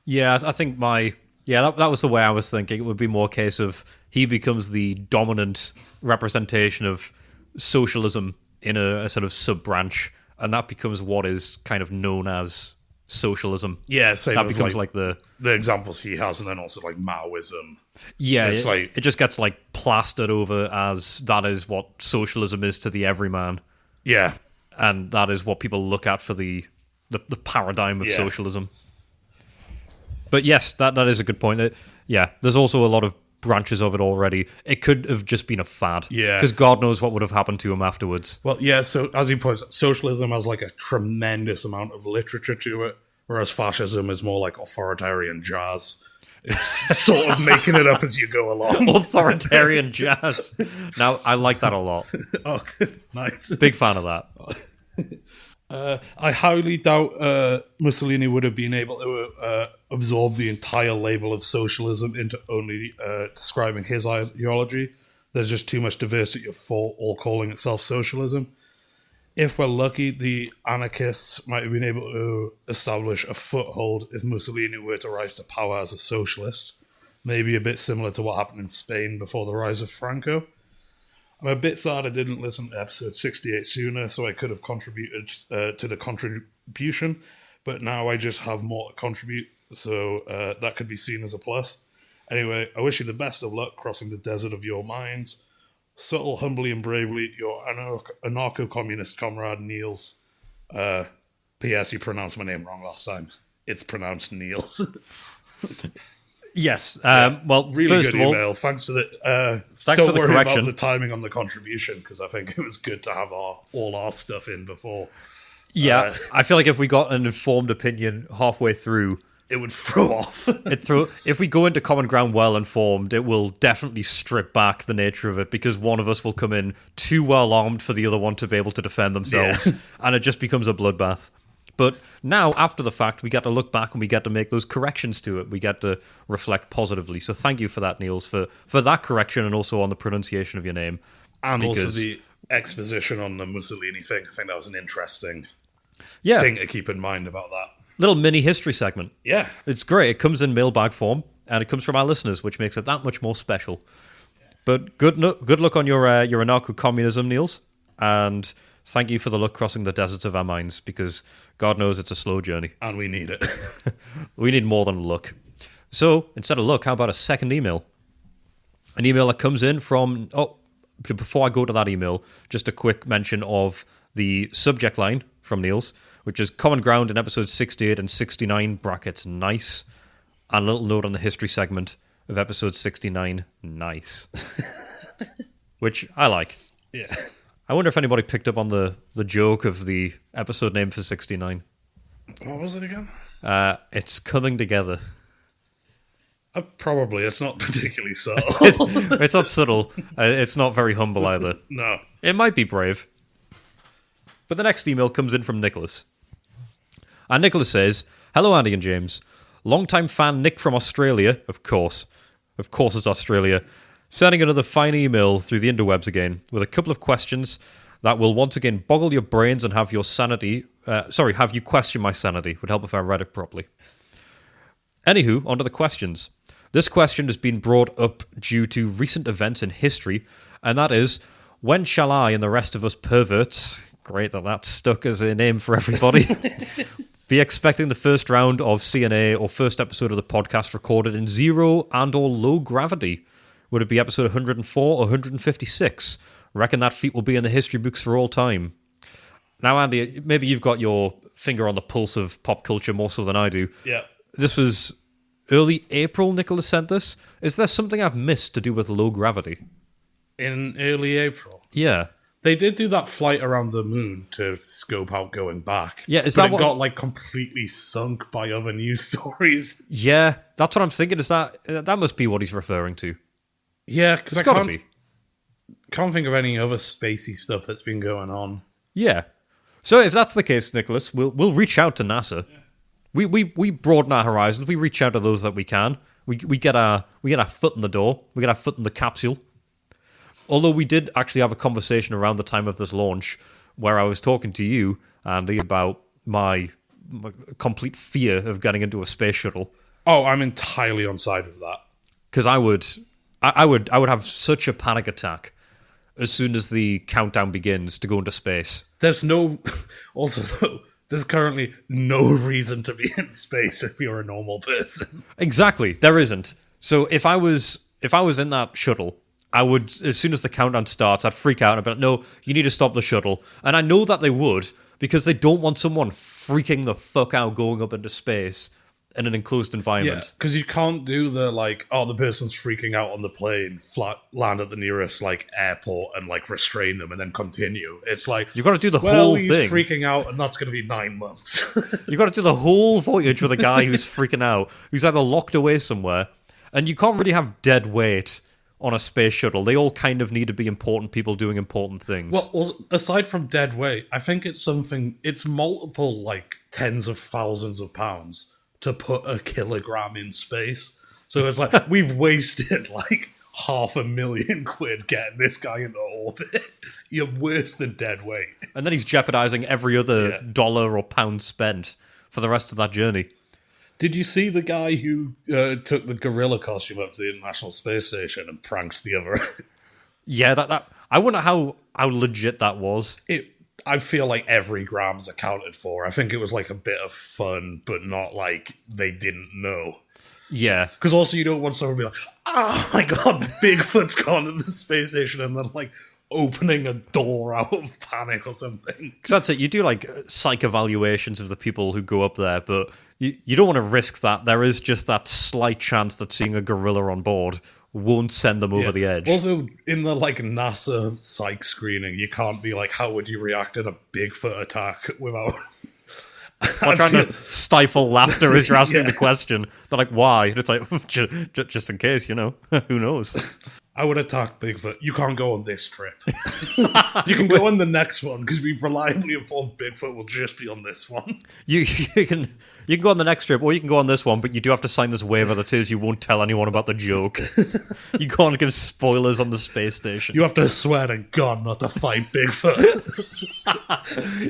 Speaker 2: Yeah, I think that was the way I was thinking. It would be more a case of he becomes the dominant representation of socialism in a sort of sub-branch, and that becomes what is kind of known as socialism.
Speaker 1: Yeah, same
Speaker 2: that
Speaker 1: with
Speaker 2: becomes like the
Speaker 1: examples he has, and then also like Maoism.
Speaker 2: Yeah, it just gets like plastered over as that is what socialism is to the everyman.
Speaker 1: Yeah,
Speaker 2: and that is what people look at for the paradigm of socialism. But yes, that is a good point. There's also a lot of branches of it already. It could have just been a fad.
Speaker 1: Yeah.
Speaker 2: Because God knows what would have happened to him afterwards.
Speaker 1: Well, yeah, so as he points out, socialism has like a tremendous amount of literature to it, whereas fascism is more like authoritarian jazz. It's sort of making it up as you go along.
Speaker 2: Authoritarian jazz. Now, I like that a lot.
Speaker 1: Oh, nice.
Speaker 2: Big fan of that.
Speaker 1: I highly doubt Mussolini would have been able to absorb the entire label of socialism into only describing his ideology. There's just too much diversity of thought, all calling itself socialism. If we're lucky, the anarchists might have been able to establish a foothold if Mussolini were to rise to power as a socialist. Maybe a bit similar to what happened in Spain before the rise of Franco. I'm a bit sad I didn't listen to episode 68 sooner, so I could have contributed to the contribution, but now I just have more to contribute, so that could be seen as a plus. Anyway, I wish you the best of luck crossing the desert of your minds. Subtle, humbly, and bravely, your anarcho-communist comrade, Niels. P.S. You pronounced my name wrong last time. It's pronounced Niels.
Speaker 2: Yes. Well,
Speaker 1: really
Speaker 2: first
Speaker 1: good
Speaker 2: of all,
Speaker 1: email. Thanks for the.
Speaker 2: Thanks
Speaker 1: don't
Speaker 2: for the
Speaker 1: worry
Speaker 2: correction.
Speaker 1: about the timing on the contribution, because I think it was good to have all our stuff in before.
Speaker 2: Yeah, I feel like if we got an informed opinion halfway through,
Speaker 1: It would throw off.
Speaker 2: if we go into common ground well informed, it will definitely strip back the nature of it, because one of us will come in too well armed for the other one to be able to defend themselves, and it just becomes a bloodbath. But now, after the fact, we get to look back and we get to make those corrections to it. We get to reflect positively. So thank you for that, Niels, for that correction, and also on the pronunciation of your name.
Speaker 1: And also
Speaker 2: Because-
Speaker 1: the exposition on the Mussolini thing. I think that was an interesting
Speaker 2: Yeah,
Speaker 1: thing to keep in mind about that.
Speaker 2: little mini history segment.
Speaker 1: Yeah.
Speaker 2: It's great. It comes in mailbag form, and it comes from our listeners, which makes it that much more special. But good luck on your anarcho-communism, Niels, and thank you for the luck crossing the deserts of our minds, because God knows it's a slow journey.
Speaker 1: And we need it.
Speaker 2: We need more than luck. So, instead of luck, how about a second email? An email that comes in from... Oh, before I go to that email, just a quick mention of the subject line from Niels, which is Common Ground in episodes 68 and 69, brackets, nice. And a little note on the history segment of episode 69, nice. Which I like.
Speaker 1: Yeah.
Speaker 2: I wonder if anybody picked up on the joke of the episode name for 69.
Speaker 1: What was it again?
Speaker 2: It's coming together.
Speaker 1: Probably. It's not particularly subtle.
Speaker 2: It's not subtle. It's not very humble either.
Speaker 1: No.
Speaker 2: It might be brave. But the next email comes in from Nicholas. And Nicholas says, Hello, Andy and James. Long-time fan Nick from Australia, of course. Of course it's Australia. Sending another fine email through the interwebs again, with a couple of questions that will once again boggle your brains and have your sanity... have you question my sanity. Would help if I read it properly. Anywho, on to the questions. This question has been brought up due to recent events in history, and that is, when shall I and the rest of us perverts... Great that that's stuck as a name for everybody. Be expecting the first round of CNA or first episode of the podcast recorded in zero and or low gravity. Would it be episode 104 or 156? Reckon that feat will be in the history books for all time. Now, Andy, maybe you've got your finger on the pulse of pop culture more so than I do.
Speaker 1: Yeah.
Speaker 2: This was early April, Nicholas sent us. Is there something I've missed to do with low gravity?
Speaker 1: In early April.
Speaker 2: Yeah.
Speaker 1: They did do that flight around the moon to scope out going back.
Speaker 2: Yeah, is
Speaker 1: but
Speaker 2: that
Speaker 1: it
Speaker 2: what-
Speaker 1: got like completely sunk by other news stories.
Speaker 2: Yeah, that's what I'm thinking. Is that must be what he's referring to.
Speaker 1: Yeah, because I
Speaker 2: It's gotta
Speaker 1: can't think of any other spacey stuff that's been going on.
Speaker 2: Yeah. So if that's the case, Nicholas, we'll reach out to NASA. Yeah. We broaden our horizons. We reach out to those that we can. We get our foot in the door. We get our foot in the capsule. Although we did actually have a conversation around the time of this launch where I was talking to you, Andy, about my complete fear of getting into a space shuttle.
Speaker 1: Oh, I'm entirely on side with that.
Speaker 2: Because I would have such a panic attack as soon as the countdown begins to go into space.
Speaker 1: There's currently no reason to be in space if you're a normal person.
Speaker 2: Exactly, there isn't. So if I was in that shuttle, I would, as soon as the countdown starts, I'd freak out and I'd be like, no, you need to stop the shuttle. And I know that they would, because they don't want someone freaking the fuck out going up into space in an enclosed
Speaker 1: Yeah,
Speaker 2: environment.
Speaker 1: because you can't do the the person's freaking out on the plane, land at the nearest airport and restrain them and then continue. It's like
Speaker 2: You've got to do the
Speaker 1: well,
Speaker 2: whole
Speaker 1: he's
Speaker 2: thing.
Speaker 1: freaking out and that's going to be 9 months.
Speaker 2: You've got to do the whole voyage with a guy who's freaking out, who's either locked away somewhere And you can't really have dead weight on a space shuttle. They all kind of need to be important people doing important things.
Speaker 1: Well, aside from dead weight, I think it's multiple, like, tens of thousands of pounds to put a kilogram in space. So it's like, we've wasted, like, £500,000 getting this guy into orbit. You're worse than dead weight.
Speaker 2: And then he's jeopardizing every other dollar or pound spent for the rest of that journey.
Speaker 1: Did you see the guy who took the gorilla costume up to the International Space Station and pranked the other?
Speaker 2: Yeah, that I wonder how legit that was.
Speaker 1: I feel like every gram's accounted for. I think it was like a bit of fun, but not like they didn't know.
Speaker 2: Yeah.
Speaker 1: Because also you don't want someone to be like, oh my god, Bigfoot's gone to the space station, and then like opening a door out of panic or something.
Speaker 2: Because that's it. You do like psych evaluations of the people who go up there, but you don't want to risk that. There is just that slight chance that seeing a gorilla on board won't send them over the edge.
Speaker 1: Also, in the like NASA psych screening, you can't be like, how would you react in a Bigfoot attack without...
Speaker 2: I'm trying to stifle laughter as you're asking the question. They're like, why? And it's like, just in case, you know. Who knows?
Speaker 1: I would attack Bigfoot. You can't go on this trip. You can go on the next one, because we've reliably informed Bigfoot will just be on this one.
Speaker 2: You can go on the next trip, or you can go on this one, but you do have to sign this waiver that says you won't tell anyone about the joke. You can't give spoilers on the space station.
Speaker 1: You have to swear to God not to fight Bigfoot.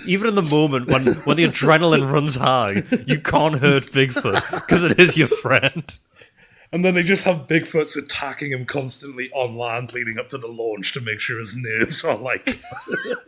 Speaker 2: Even in the moment when the adrenaline runs high, you can't hurt Bigfoot, because it is your friend.
Speaker 1: And then they just have Bigfoots attacking him constantly on land leading up to the launch to make sure his nerves are like...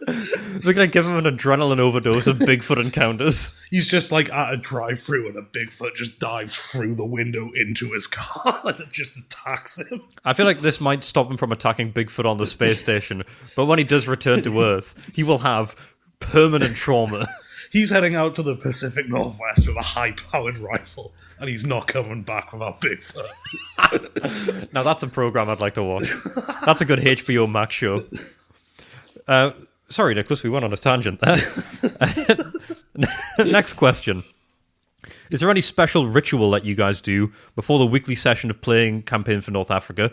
Speaker 2: They're going to give him an adrenaline overdose of Bigfoot encounters.
Speaker 1: He's just like at a drive-thru and a Bigfoot just dives through the window into his car and it just attacks him.
Speaker 2: I feel like this might stop him from attacking Bigfoot on the space station, but when he does return to Earth, he will have permanent trauma.
Speaker 1: He's heading out to the Pacific Northwest with a high-powered rifle, and he's not coming back without Bigfoot.
Speaker 2: Now that's a program I'd like to watch. That's a good HBO Max show. Sorry, Nicholas, we went on a tangent there. Next question. Is there any special ritual that you guys do before the weekly session of playing Campaign for North Africa?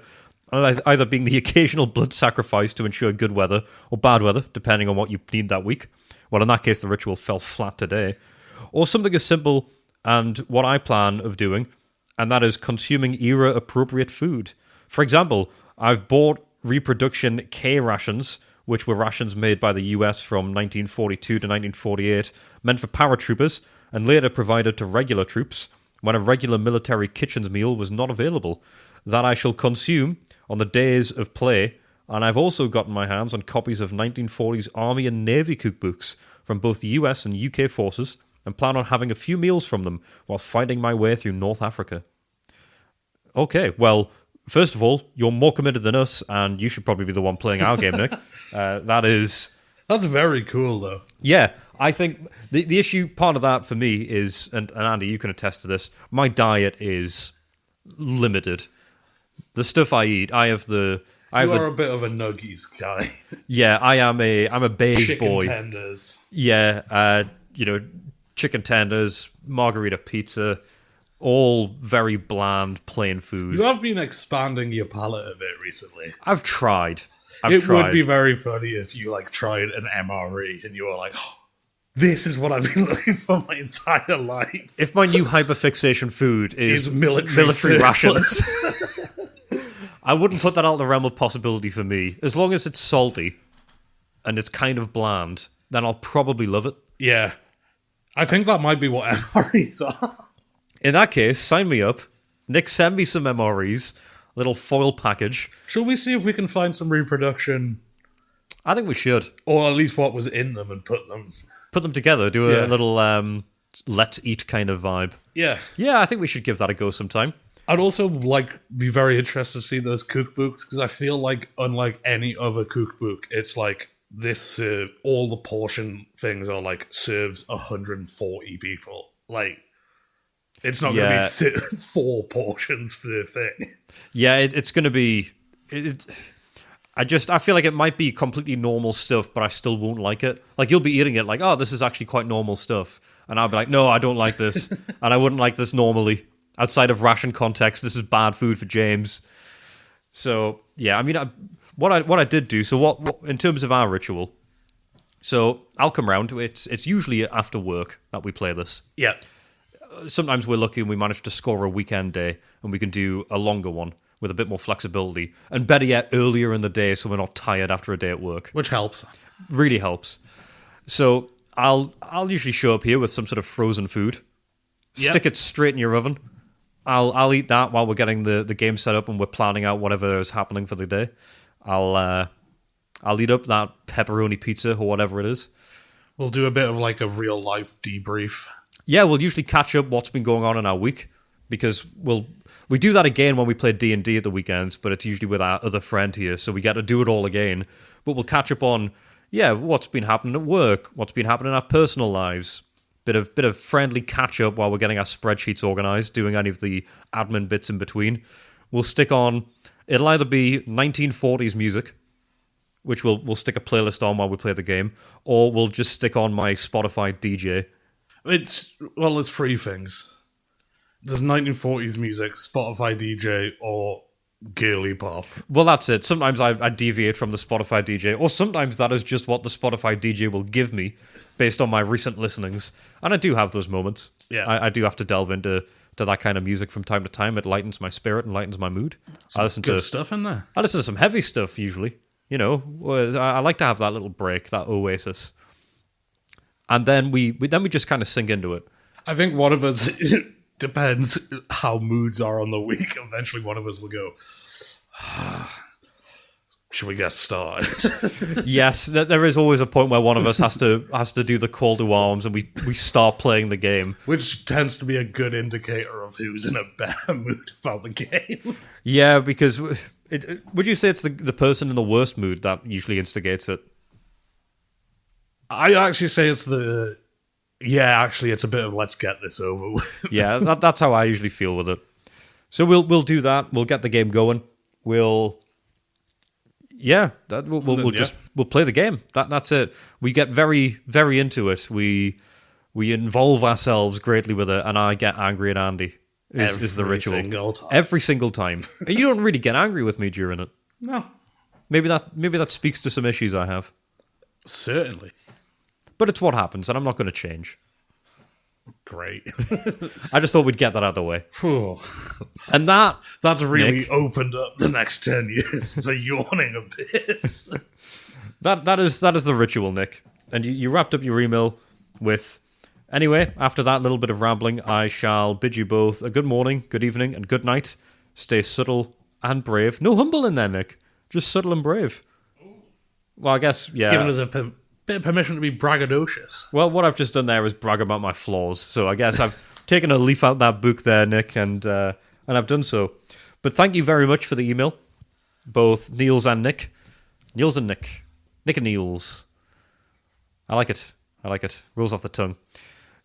Speaker 2: Either being the occasional blood sacrifice to ensure good weather, or bad weather, depending on what you need that week. Well, in that case, the ritual fell flat today. Or something as simple and what I plan of doing, and that is consuming era-appropriate food. For example, I've bought reproduction K rations, which were rations made by the US from 1942 to 1948, meant for paratroopers, and later provided to regular troops when a regular military kitchen's meal was not available, that I shall consume on the days of play. And I've also gotten my hands on copies of 1940s Army and Navy cookbooks from both the US and UK forces, and plan on having a few meals from them while fighting my way through North Africa. Okay, well, first of all, you're more committed than us, and you should probably be the one playing our game, Nick. That's
Speaker 1: very cool, though.
Speaker 2: Yeah, I think the issue, part of that for me is, and Andy, you can attest to this, my diet is limited. The stuff I eat,
Speaker 1: You are a bit of a nuggies guy.
Speaker 2: Yeah, I'm a beige
Speaker 1: chicken
Speaker 2: boy.
Speaker 1: Chicken tenders.
Speaker 2: Yeah, chicken tenders, margarita pizza, all very bland, plain food.
Speaker 1: You have been expanding your palate a bit recently.
Speaker 2: I've tried.
Speaker 1: It would be very funny if you like tried an MRE and you were like, oh, this is what I've been looking for my entire life.
Speaker 2: If my new hyperfixation food is
Speaker 1: military
Speaker 2: rations, I wouldn't put that out of the realm of possibility for me. As long as it's salty and it's kind of bland, then I'll probably love it.
Speaker 1: Yeah. I think that might be what MREs are.
Speaker 2: In that case, sign me up. Nick, send me some MREs. A little foil package.
Speaker 1: Shall we see if we can find some reproduction?
Speaker 2: I think we should.
Speaker 1: Or at least what was in them and put them
Speaker 2: together. Do a little let's eat kind of vibe.
Speaker 1: Yeah.
Speaker 2: Yeah, I think we should give that a go sometime.
Speaker 1: I'd also be very interested to see those cookbooks, because I feel like unlike any other cookbook, it's like this all the portion things are like serves 140 people. Like it's not going to be 4 portions for the thing. Yeah,
Speaker 2: it's going to be. I feel like it might be completely normal stuff, but I still won't like it. Like you'll be eating it, like, oh, this is actually quite normal stuff, and I'll be like, no, I don't like this, and I wouldn't like this normally. Outside of ration context, this is bad food for James. So yeah, I mean, what I did do. So what in terms of our ritual? So I'll come round. It's usually after work that we play this.
Speaker 1: Yeah.
Speaker 2: Sometimes we're lucky and we manage to score a weekend day, and we can do a longer one with a bit more flexibility, and better yet, earlier in the day, so we're not tired after a day at work.
Speaker 1: Which helps.
Speaker 2: Really helps. So I'll usually show up here with some sort of frozen food, stick it straight in your oven. I'll eat that while we're getting the game set up and we're planning out whatever is happening for the day. I'll eat up that pepperoni pizza or whatever it is.
Speaker 1: We'll do a bit of like a real life debrief.
Speaker 2: Yeah, we'll usually catch up what's been going on in our week, because we do that again when we play D&D at the weekends, but it's usually with our other friend here, so we get to do it all again. But we'll catch up on what's been happening at work, what's been happening in our personal lives. Bit of friendly catch up while we're getting our spreadsheets organised, doing any of the admin bits in between. We'll stick on. It'll either be 1940s music, which we'll stick a playlist on while we play the game, or we'll just stick on my Spotify DJ.
Speaker 1: It's three things. There's 1940s music, Spotify DJ, or girly pop.
Speaker 2: Well, that's it. Sometimes I deviate from the Spotify DJ, or sometimes that is just what the Spotify DJ will give me based on my recent listenings. And I do have those moments.
Speaker 1: Yeah.
Speaker 2: I do have to delve into that kind of music from time to time. It lightens my spirit and lightens my mood.
Speaker 1: Some good stuff in there.
Speaker 2: I listen to some heavy stuff usually. You know, I like to have that little break, that oasis. And then we just kind of sink into it.
Speaker 1: I think one of us, it depends how moods are on the week. Eventually one of us will go, should we get started?
Speaker 2: Yes, there is always a point where one of us has to do the call to arms, and we start playing the game.
Speaker 1: Which tends to be a good indicator of who's in a better mood about the game.
Speaker 2: Yeah, because would you say it's the person in the worst mood that usually instigates it?
Speaker 1: I'd actually say it's it's a bit of let's get this over with.
Speaker 2: Yeah, that's how I usually feel with it. So we'll do that. We'll get the game going. We'll play the game. That's it. We get very, very into it. We involve ourselves greatly with it, and I get angry at Andy. Is the ritual every single time? You don't really get angry with me during it.
Speaker 1: No.
Speaker 2: Maybe that speaks to some issues I have.
Speaker 1: Certainly.
Speaker 2: But it's what happens, and I'm not going to change.
Speaker 1: Great.
Speaker 2: I just thought we'd get that out of the way. And
Speaker 1: that's really
Speaker 2: Nick,
Speaker 1: opened up the next 10 years. It's a yawning abyss.
Speaker 2: that is the ritual, Nick. And you wrapped up your email with... Anyway, after that little bit of rambling, I shall bid you both a good morning, good evening, and good night. Stay subtle and brave. No humble in there, Nick. Just subtle and brave. Well, I guess, yeah.
Speaker 1: Giving us a bit of permission to be braggadocious.
Speaker 2: Well, what I've just done there is brag about my flaws. So I guess I've taken a leaf out that book there, Nick, and I've done so. But thank you very much for the email, both Niels and Nick. Niels and Nick. Nick and Niels. I like it. Rolls off the tongue.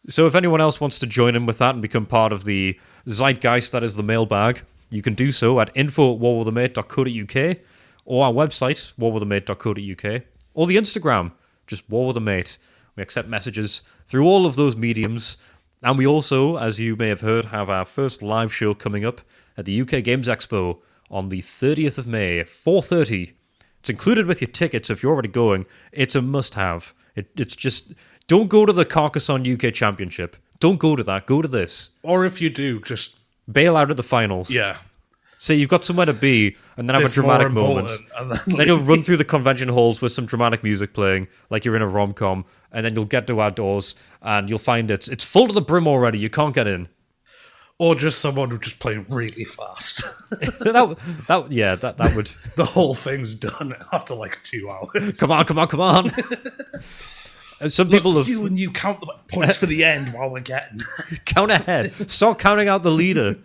Speaker 2: So if anyone else wants to join in with that and become part of the zeitgeist that is the mailbag, you can do so at info@warwithamate.co.uk, or our website, warwithamate.co.uk, or the Instagram, just warwithamate. We accept messages through all of those mediums, and we also, as you may have heard, have our first live show coming up at the UK Games Expo on the 30th of May, 4:30. It's included with your tickets if you're already going. It's a must-have. It's just... Don't go to the Carcassonne UK Championship. Don't go to that. Go to this.
Speaker 1: Or if you do, just...
Speaker 2: bail out at the finals.
Speaker 1: Yeah.
Speaker 2: Say you've got somewhere to be, and then have a dramatic moment. Then you'll run through the convention halls with some dramatic music playing, like you're in a rom-com, and then you'll get to our doors, and you'll find it's full to the brim already. You can't get in.
Speaker 1: Or just someone who just played really fast.
Speaker 2: that would...
Speaker 1: The whole thing's done after like 2 hours.
Speaker 2: Come on. Some people have...
Speaker 1: You count the points for the end while we're getting...
Speaker 2: Count ahead. Start counting out the leader.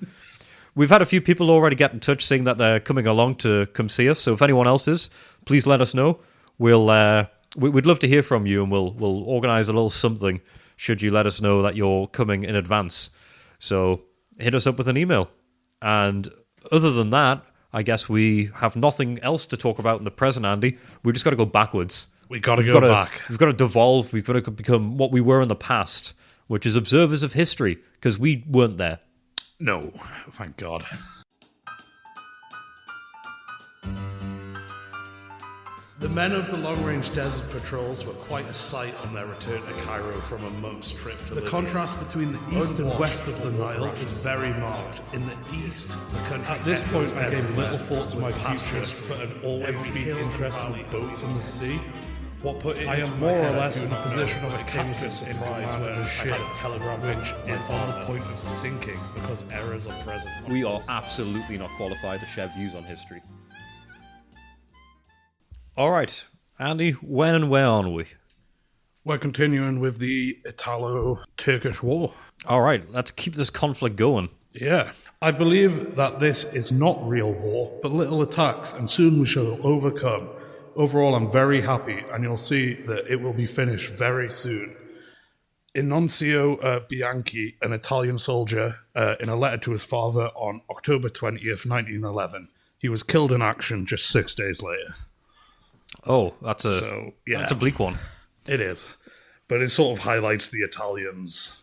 Speaker 2: We've had a few people already get in touch saying that they're coming along to come see us. So if anyone else is, please let us know. We'd love to hear from you, and we'll organise a little something should you let us know that you're coming in advance. So hit us up with an email. And other than that, I guess we have nothing else to talk about in the present, Andy. We've just got to go backwards.
Speaker 1: We've got to go back.
Speaker 2: We've got to devolve. We've got to become what we were in the past, which is observers of history, because we weren't there.
Speaker 1: No, thank God. The men of the long-range desert patrols were quite a sight on their return to Cairo from a month's trip to Libya. The contrast between the east and west of the Nile is very marked. In the east, the country... At this point, I gave little thought to my future, but had always been interested in boats in the sea. I am more or less in the position of a captain in command of a ship, which is on the point of sinking because errors are present.
Speaker 2: We are absolutely not qualified to share views on history. All right, Andy, when and where are we?
Speaker 1: We're continuing with the Italo-Turkish War.
Speaker 2: All right, let's keep this conflict going.
Speaker 1: Yeah. I believe that this is not real war, but little attacks, and soon we shall overcome. Overall, I'm very happy, and you'll see that it will be finished very soon. Innunzio Bianchi, an Italian soldier, in a letter to his father on October 20th, 1911, he was killed in action just 6 days later.
Speaker 2: Oh, that's a bleak one.
Speaker 1: It is. But it sort of highlights the Italians'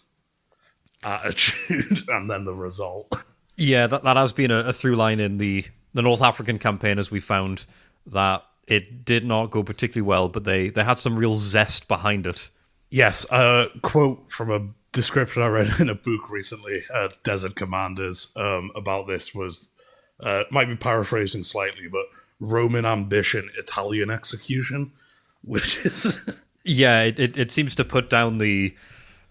Speaker 1: attitude and then the result.
Speaker 2: Yeah, that has been a through line in the North African campaign, as we found, that it did not go particularly well, but they had some real zest behind it.
Speaker 1: Yes, a quote from a description I read in a book recently, Desert Commanders, about this was, might be paraphrasing slightly, but Roman ambition, Italian execution, which is...
Speaker 2: Yeah, it seems to put down the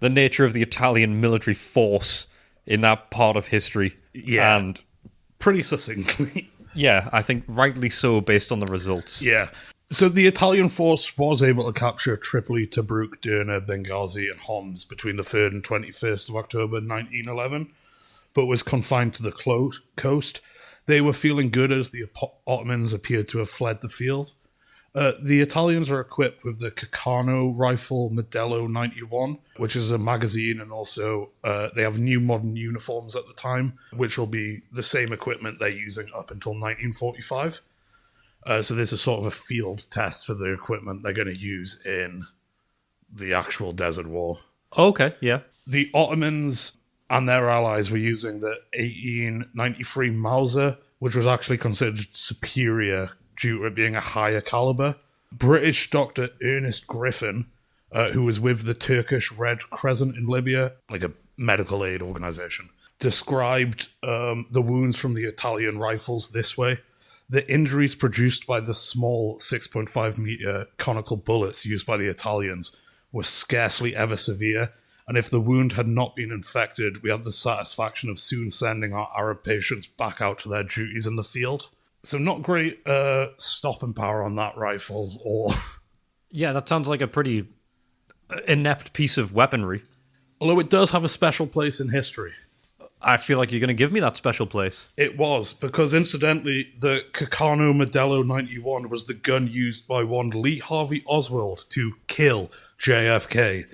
Speaker 2: nature of the Italian military force in that part of history.
Speaker 1: Yeah,
Speaker 2: and
Speaker 1: pretty succinctly.
Speaker 2: Yeah, I think rightly so based on the results.
Speaker 1: Yeah. So the Italian force was able to capture Tripoli, Tobruk, Derna, Benghazi, and Homs between the 3rd and 21st of October 1911, but was confined to the coast. They were feeling good as the Ottomans appeared to have fled the field. The Italians are equipped with the Caccano rifle Modello 91, which is a magazine, and also they have new modern uniforms at the time, which will be the same equipment they're using up until 1945. So this is sort of a field test for the equipment they're going to use in the actual Desert War.
Speaker 2: Okay, yeah.
Speaker 1: The Ottomans and their allies were using the 1893 Mauser, which was actually considered superior due to it being a higher caliber. British Dr. Ernest Griffin, who was with the Turkish Red Crescent in Libya, like a medical aid organization, described the wounds from the Italian rifles this way. The injuries produced by the small 6.5 meter conical bullets used by the Italians were scarcely ever severe, and if the wound had not been infected, we had the satisfaction of soon sending our Arab patients back out to their duties in the field. So not great stopping power on that rifle, or...
Speaker 2: Yeah, that sounds like a pretty inept piece of weaponry.
Speaker 1: Although it does have a special place in history.
Speaker 2: I feel like you're going to give me that special place.
Speaker 1: It was, because incidentally, the Caccano Modello 91 was the gun used by one Lee Harvey Oswald to kill JFK.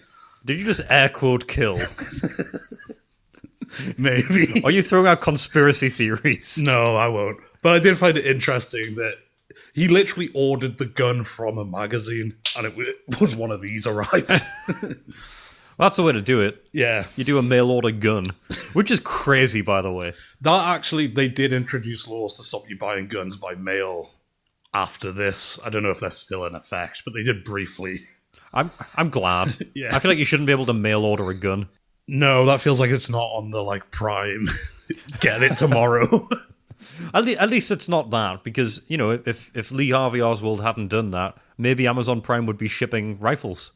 Speaker 2: Did you just air quote kill?
Speaker 1: Maybe.
Speaker 2: Are you throwing out conspiracy theories?
Speaker 1: No, I won't. But I did find it interesting that he literally ordered the gun from a magazine, and it was one of these arrived.
Speaker 2: That's the way to do it.
Speaker 1: Yeah.
Speaker 2: You do a mail order gun, which is crazy, by the way.
Speaker 1: That actually, they did introduce laws to stop you buying guns by mail after this. I don't know if that's still in effect, but they did briefly.
Speaker 2: I'm glad.
Speaker 1: Yeah.
Speaker 2: I feel like you shouldn't be able to mail order a gun.
Speaker 1: No, that feels like it's not on the prime. Get it tomorrow.
Speaker 2: At least it's not that, because, you know, if Lee Harvey Oswald hadn't done that, maybe Amazon Prime would be shipping rifles.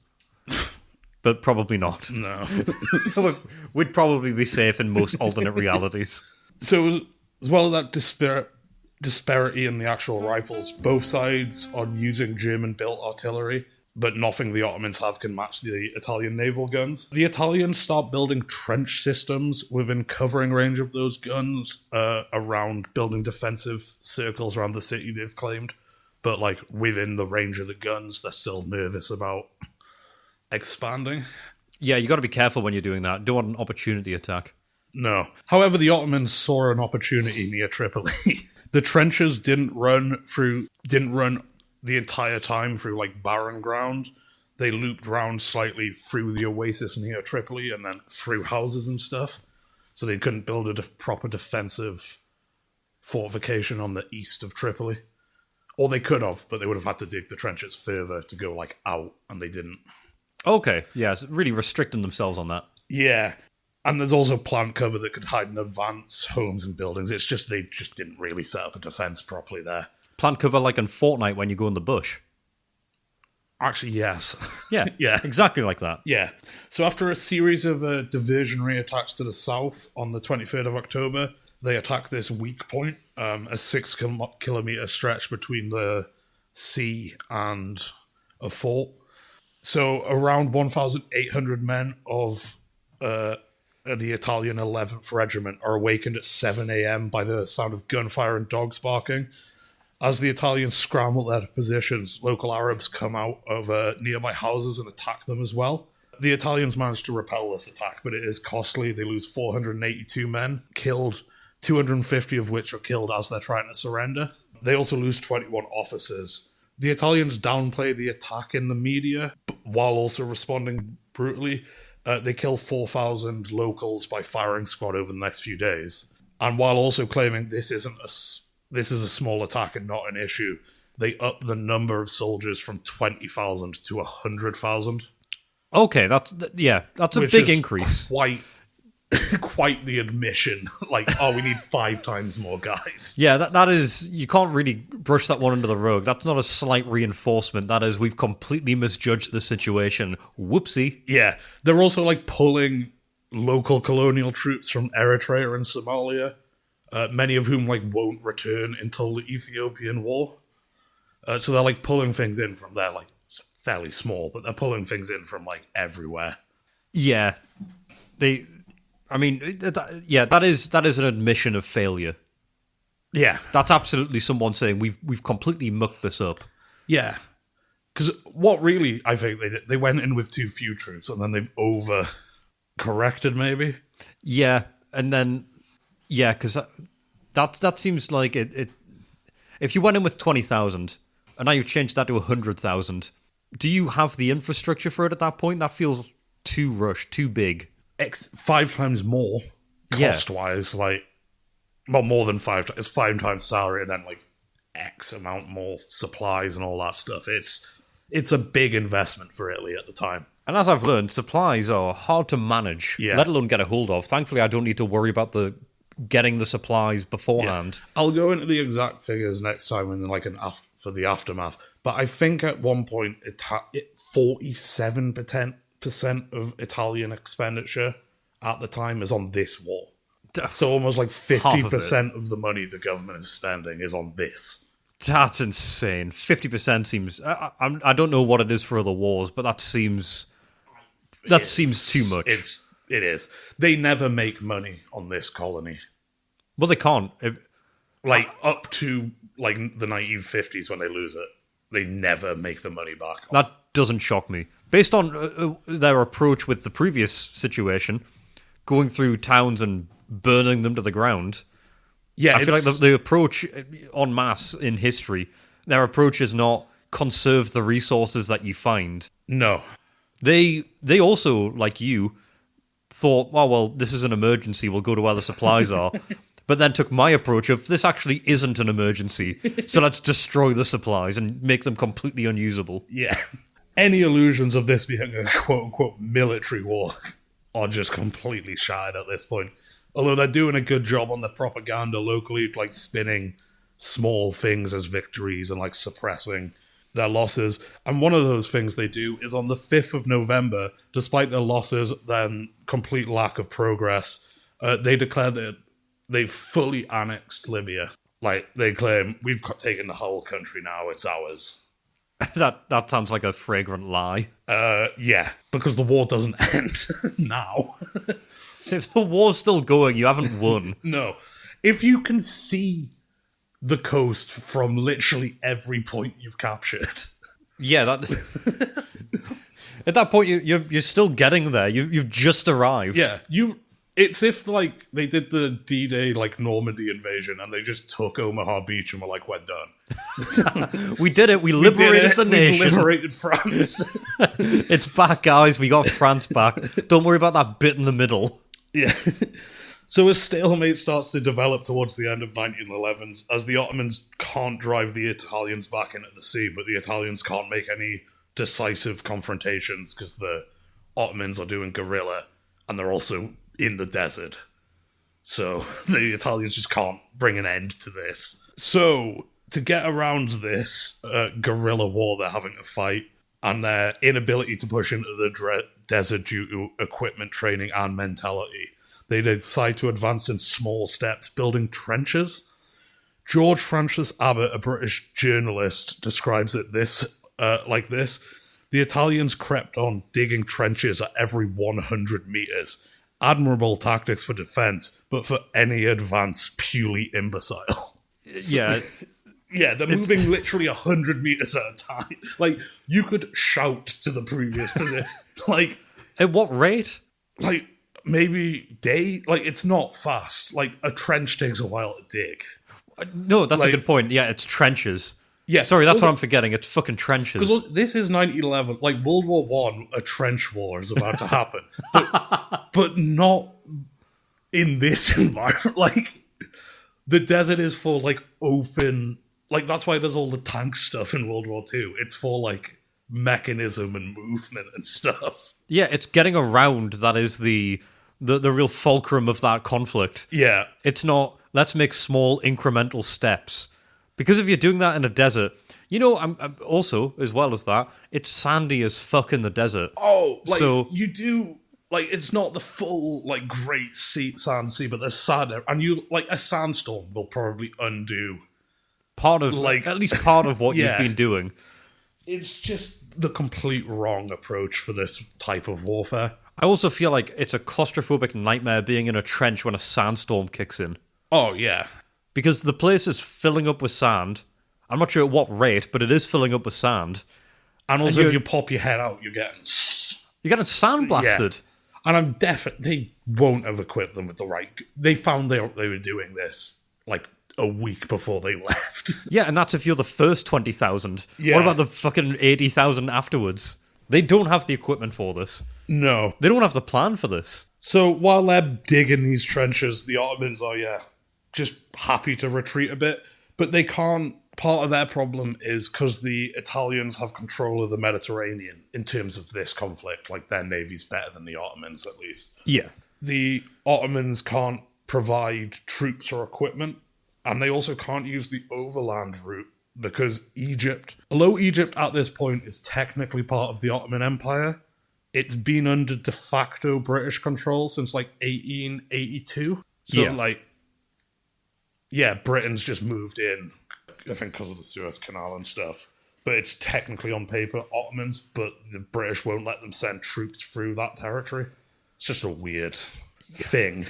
Speaker 2: But probably not.
Speaker 1: No.
Speaker 2: We'd probably be safe in most alternate realities.
Speaker 1: So, as well as that disparity in the actual rifles, both sides are using German-built artillery, but nothing the Ottomans have can match the Italian naval guns. The Italians start building trench systems within covering range of those guns, around building defensive circles around the city they've claimed. But, within the range of the guns, they're still nervous about expanding.
Speaker 2: Yeah, you got to be careful when you're doing that. Don't want an opportunity attack.
Speaker 1: No. However, the Ottomans saw an opportunity near Tripoli. The trenches didn't run the entire time through barren ground. They looped round slightly through the oasis near Tripoli and then through houses and stuff. so they couldn't build a proper defensive fortification on the east of Tripoli. Or they could have, but they would have had to dig the trenches further to go, like, out, and they didn't.
Speaker 2: Okay, yeah, it's really restricting themselves on that.
Speaker 1: Yeah, and there's also plant cover that could hide in advance homes and buildings. It's just they just didn't really set up a defense properly there.
Speaker 2: Plant cover like in Fortnite when you go in the bush.
Speaker 1: Actually, yes.
Speaker 2: Yeah,
Speaker 1: Yeah.
Speaker 2: exactly like that.
Speaker 1: Yeah. So after a series of diversionary attacks to the south on the 23rd of October, they attacked this weak point, a 6-kilometer stretch between the sea and a fort. So around 1,800 men of the Italian 11th Regiment are awakened at 7 a.m. by the sound of gunfire and dogs barking. As the Italians scramble their positions, local Arabs come out of nearby houses and attack them as well. The Italians manage to repel this attack, but it is costly. They lose 482 men, killed 250 of which are killed as they're trying to surrender. They also lose 21 officers. The Italians downplay the attack in the media, while also responding brutally. They kill 4,000 locals by firing squad over the next few days. And while also claiming this is a small attack and not an issue, they up the number of soldiers from 20,000 to 100,000.
Speaker 2: Okay, that's a big increase.
Speaker 1: Quite the admission. Like, oh, we need 5 times more guys.
Speaker 2: Yeah, that is, you can't really brush that one under the rug. That's not a slight reinforcement. That is, we've completely misjudged the situation. Whoopsie.
Speaker 1: Yeah, they're also like pulling local colonial troops from Eritrea and Somalia, many of whom like won't return until the Ethiopian War. So they're like pulling things in from there, like fairly small, but they're pulling things in from like everywhere.
Speaker 2: Yeah, that is an admission of failure.
Speaker 1: Yeah,
Speaker 2: That's absolutely someone saying we've completely mucked this up.
Speaker 1: yeah. Because what really I think they did, they went in with too few troops and then they've over-corrected maybe.
Speaker 2: Yeah, and then because that seems like it. If you went in with 20,000 and now you've changed that to 100,000, do you have the infrastructure for it at that point? That feels too rushed, too big.
Speaker 1: 5 times more cost-wise, like, well, more than 5 times. It's 5 times salary and then like X amount more supplies and all that stuff. It's a big investment for Italy at the time.
Speaker 2: And as I've learned, supplies are hard to manage, let alone get a hold of. Thankfully, I don't need to worry about getting the supplies beforehand.
Speaker 1: Yeah. I'll go into the exact figures next time in like for the aftermath. But I think at one point, 47% of Italian expenditure at the time is on this war. So almost like 50% of the money the government is spending is on this.
Speaker 2: That's insane. 50% seems... I don't know what it is for other wars, but that seems too much.
Speaker 1: It is. They never make money on this colony.
Speaker 2: Well, they can't.
Speaker 1: Up to like the 1950s when they lose it, they never make the money back.
Speaker 2: That doesn't shock me. Based on their approach with the previous situation, going through towns and burning them to the ground... Yeah, I feel like the approach en masse in history, their approach is not conserve the resources that you find.
Speaker 1: No.
Speaker 2: They also, like you, thought, oh, well, this is an emergency, we'll go to where the supplies are. But then took my approach of, this actually isn't an emergency, so let's destroy the supplies and make them completely unusable.
Speaker 1: Yeah. Any illusions of this being a quote-unquote military war are just completely shattered at this point. Although they're doing a good job on the propaganda locally, like spinning small things as victories and like suppressing their losses. And one of those things they do is on the 5th of November, despite their losses, then complete lack of progress, they declare that they've fully annexed Libya. Like, they claim, we've taken the whole country now, it's ours.
Speaker 2: That sounds like a fragrant lie.
Speaker 1: Yeah, because the war doesn't end now.
Speaker 2: If the war's still going, you haven't won.
Speaker 1: No. If you can see the coast from literally every point you've captured.
Speaker 2: Yeah, that... At that point, you're still getting there. You've just arrived.
Speaker 1: Yeah, it's if, like, they did the D-Day, like, Normandy invasion, and they just took Omaha Beach and were like, we're done.
Speaker 2: We did it. We liberated the nation.
Speaker 1: We liberated France.
Speaker 2: It's back, guys. We got France back. Don't worry about that bit in the middle.
Speaker 1: Yeah. So a stalemate starts to develop towards the end of 1911s as the Ottomans can't drive the Italians back into the sea, but the Italians can't make any decisive confrontations because the Ottomans are doing guerrilla and they're also in the desert. So the Italians just can't bring an end to this. So to get around this guerrilla war they're having to fight and their inability to push into the desert due to equipment training and mentality, they decide to advance in small steps, building trenches. George Francis Abbott, a British journalist, describes it like this. The Italians crept on, digging trenches at every 100 metres. Admirable tactics for defence, but for any advance, purely imbecile.
Speaker 2: Yeah.
Speaker 1: Yeah, they're moving literally 100 metres at a time. Like, you could shout to the previous position. Like,
Speaker 2: At what rate?
Speaker 1: like, maybe it's not fast. Like, a trench takes a while to dig.
Speaker 2: No, that's
Speaker 1: Like-
Speaker 2: a good point. Yeah, it's trenches.
Speaker 1: Yeah.
Speaker 2: Sorry, that's
Speaker 1: also-
Speaker 2: what I'm forgetting. It's fucking trenches.
Speaker 1: Because this is 1911. Like, World War One, a trench war is about to happen. but not in this environment. Like, the desert is for, like, open... Like, that's why there's all the tank stuff in World War Two. It's for, like, mechanism and movement and stuff.
Speaker 2: Yeah, it's getting around that is the real fulcrum of that conflict.
Speaker 1: Yeah.
Speaker 2: It's not, let's make small incremental steps. Because if you're doing that in a desert, I'm also, as well as that, it's sandy as fuck in the desert.
Speaker 1: Oh, like,
Speaker 2: So-
Speaker 1: you do... Like, it's not the full, like, great sand sea, but there's sand there. And a sandstorm will probably undo...
Speaker 2: Part of,
Speaker 1: Like-
Speaker 2: at least part of what
Speaker 1: Yeah.
Speaker 2: you've been doing.
Speaker 1: It's just the complete wrong approach for this type of warfare.
Speaker 2: I also feel like it's a claustrophobic nightmare being in a trench when a sandstorm kicks in.
Speaker 1: Oh, yeah.
Speaker 2: Because the place is filling up with sand. I'm not sure at what rate, but it is filling up with sand.
Speaker 1: And also,
Speaker 2: And
Speaker 1: if you pop your head out, you're getting...
Speaker 2: You're getting sandblasted.
Speaker 1: And I'm definitely... They won't have equipped them with the right... They found they were doing this, like, a week before they left.
Speaker 2: Yeah, and that's if you're the first 20,000.
Speaker 1: Yeah.
Speaker 2: What about the fucking 80,000 afterwards? They don't have the equipment for this.
Speaker 1: No.
Speaker 2: They don't have the plan for this.
Speaker 1: So while they're digging these trenches, the Ottomans are, just happy to retreat a bit. But they can't... Part of their problem is because the Italians have control of the Mediterranean in terms of this conflict. Like, their navy's better than the Ottomans, at least.
Speaker 2: Yeah.
Speaker 1: The Ottomans can't provide troops or equipment, and they also can't use the overland route because although Egypt at this point is technically part of the Ottoman Empire, it's been under de facto British control since like 1882. So Britain's just moved in, I think because of the Suez Canal and stuff. But it's technically on paper Ottomans, but the British won't let them send troops through that territory. It's just a weird thing.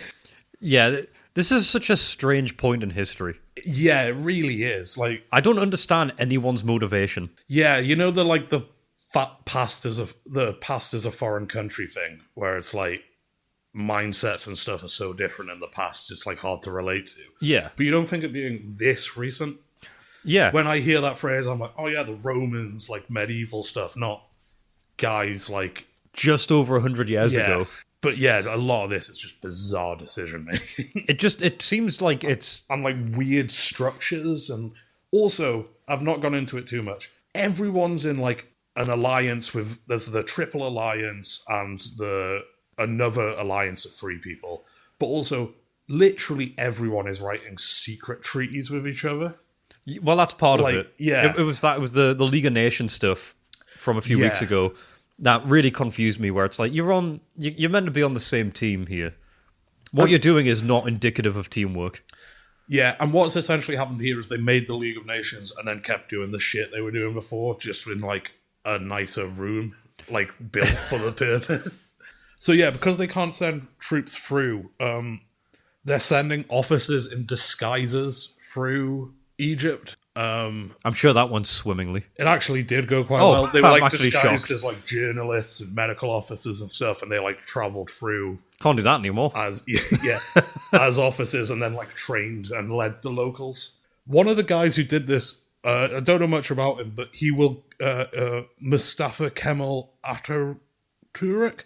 Speaker 2: Yeah, this is such a strange point in history.
Speaker 1: Yeah, it really is. Like,
Speaker 2: I don't understand anyone's motivation.
Speaker 1: yeah, the past is a foreign country thing, where it's like mindsets and stuff are so different in the past, it's like hard to relate to.
Speaker 2: Yeah.
Speaker 1: But you don't think it being this recent?
Speaker 2: Yeah.
Speaker 1: When I hear that phrase, I'm like, oh yeah, the Romans, like medieval stuff, not guys like...
Speaker 2: Just over 100 years ago.
Speaker 1: But yeah, a lot of this is just bizarre decision making.
Speaker 2: It seems like it's...
Speaker 1: And like weird structures. And also, I've not gone into it too much. Everyone's in like an alliance with... There's the Triple Alliance and another alliance of free people. But also, literally everyone is writing secret treaties with each other.
Speaker 2: Well, that's part
Speaker 1: Like,
Speaker 2: of it.
Speaker 1: yeah.
Speaker 2: It was the League of Nations stuff from a few weeks
Speaker 1: Yeah.
Speaker 2: ago. That really confused me, where it's like, you're meant to be on the same team here. What you're doing is not indicative of teamwork.
Speaker 1: Yeah, and what's essentially happened here is they made the League of Nations and then kept doing the shit they were doing before, just in like a nicer room, like built for the purpose. So yeah, because they can't send troops through, they're sending officers in disguises through Egypt.
Speaker 2: I'm sure that went swimmingly.
Speaker 1: It actually did go quite
Speaker 2: Oh,
Speaker 1: well. They were
Speaker 2: I'm
Speaker 1: like
Speaker 2: actually
Speaker 1: disguised
Speaker 2: shocked.
Speaker 1: as like journalists and medical officers and stuff, and they like travelled through
Speaker 2: Can't do that anymore.
Speaker 1: as as officers and then like trained and led the locals. One of the guys who did this, I don't know much about him, but he will Mustafa Kemal Atatürk,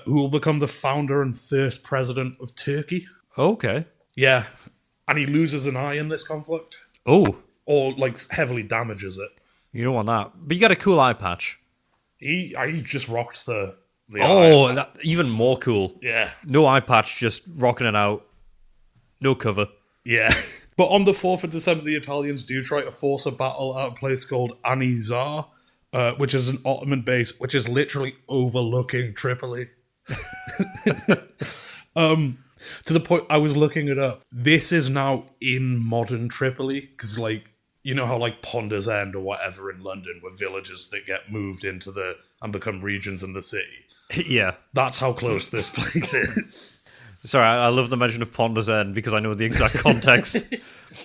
Speaker 1: who will become the founder and first president of Turkey.
Speaker 2: Okay.
Speaker 1: Yeah. And he loses an eye in this conflict.
Speaker 2: Oh,
Speaker 1: Or, like, heavily damages it.
Speaker 2: you don't want that. But you got a cool eye patch.
Speaker 1: He just rocked the
Speaker 2: Oh,
Speaker 1: eye.
Speaker 2: that, even more cool.
Speaker 1: Yeah.
Speaker 2: No eye patch, just rocking it out. No cover.
Speaker 1: Yeah. But on the 4th of December, the Italians do try to force a battle at a place called Anizar, which is an Ottoman base, which is literally overlooking Tripoli. To the point, I was looking it up. This is now in modern Tripoli, because, like, you know how, like, Ponders End or whatever in London were villages that get moved into and become regions in the city.
Speaker 2: Yeah.
Speaker 1: That's how close this place is.
Speaker 2: Sorry, I love the mention of Ponder's End because I know the exact context.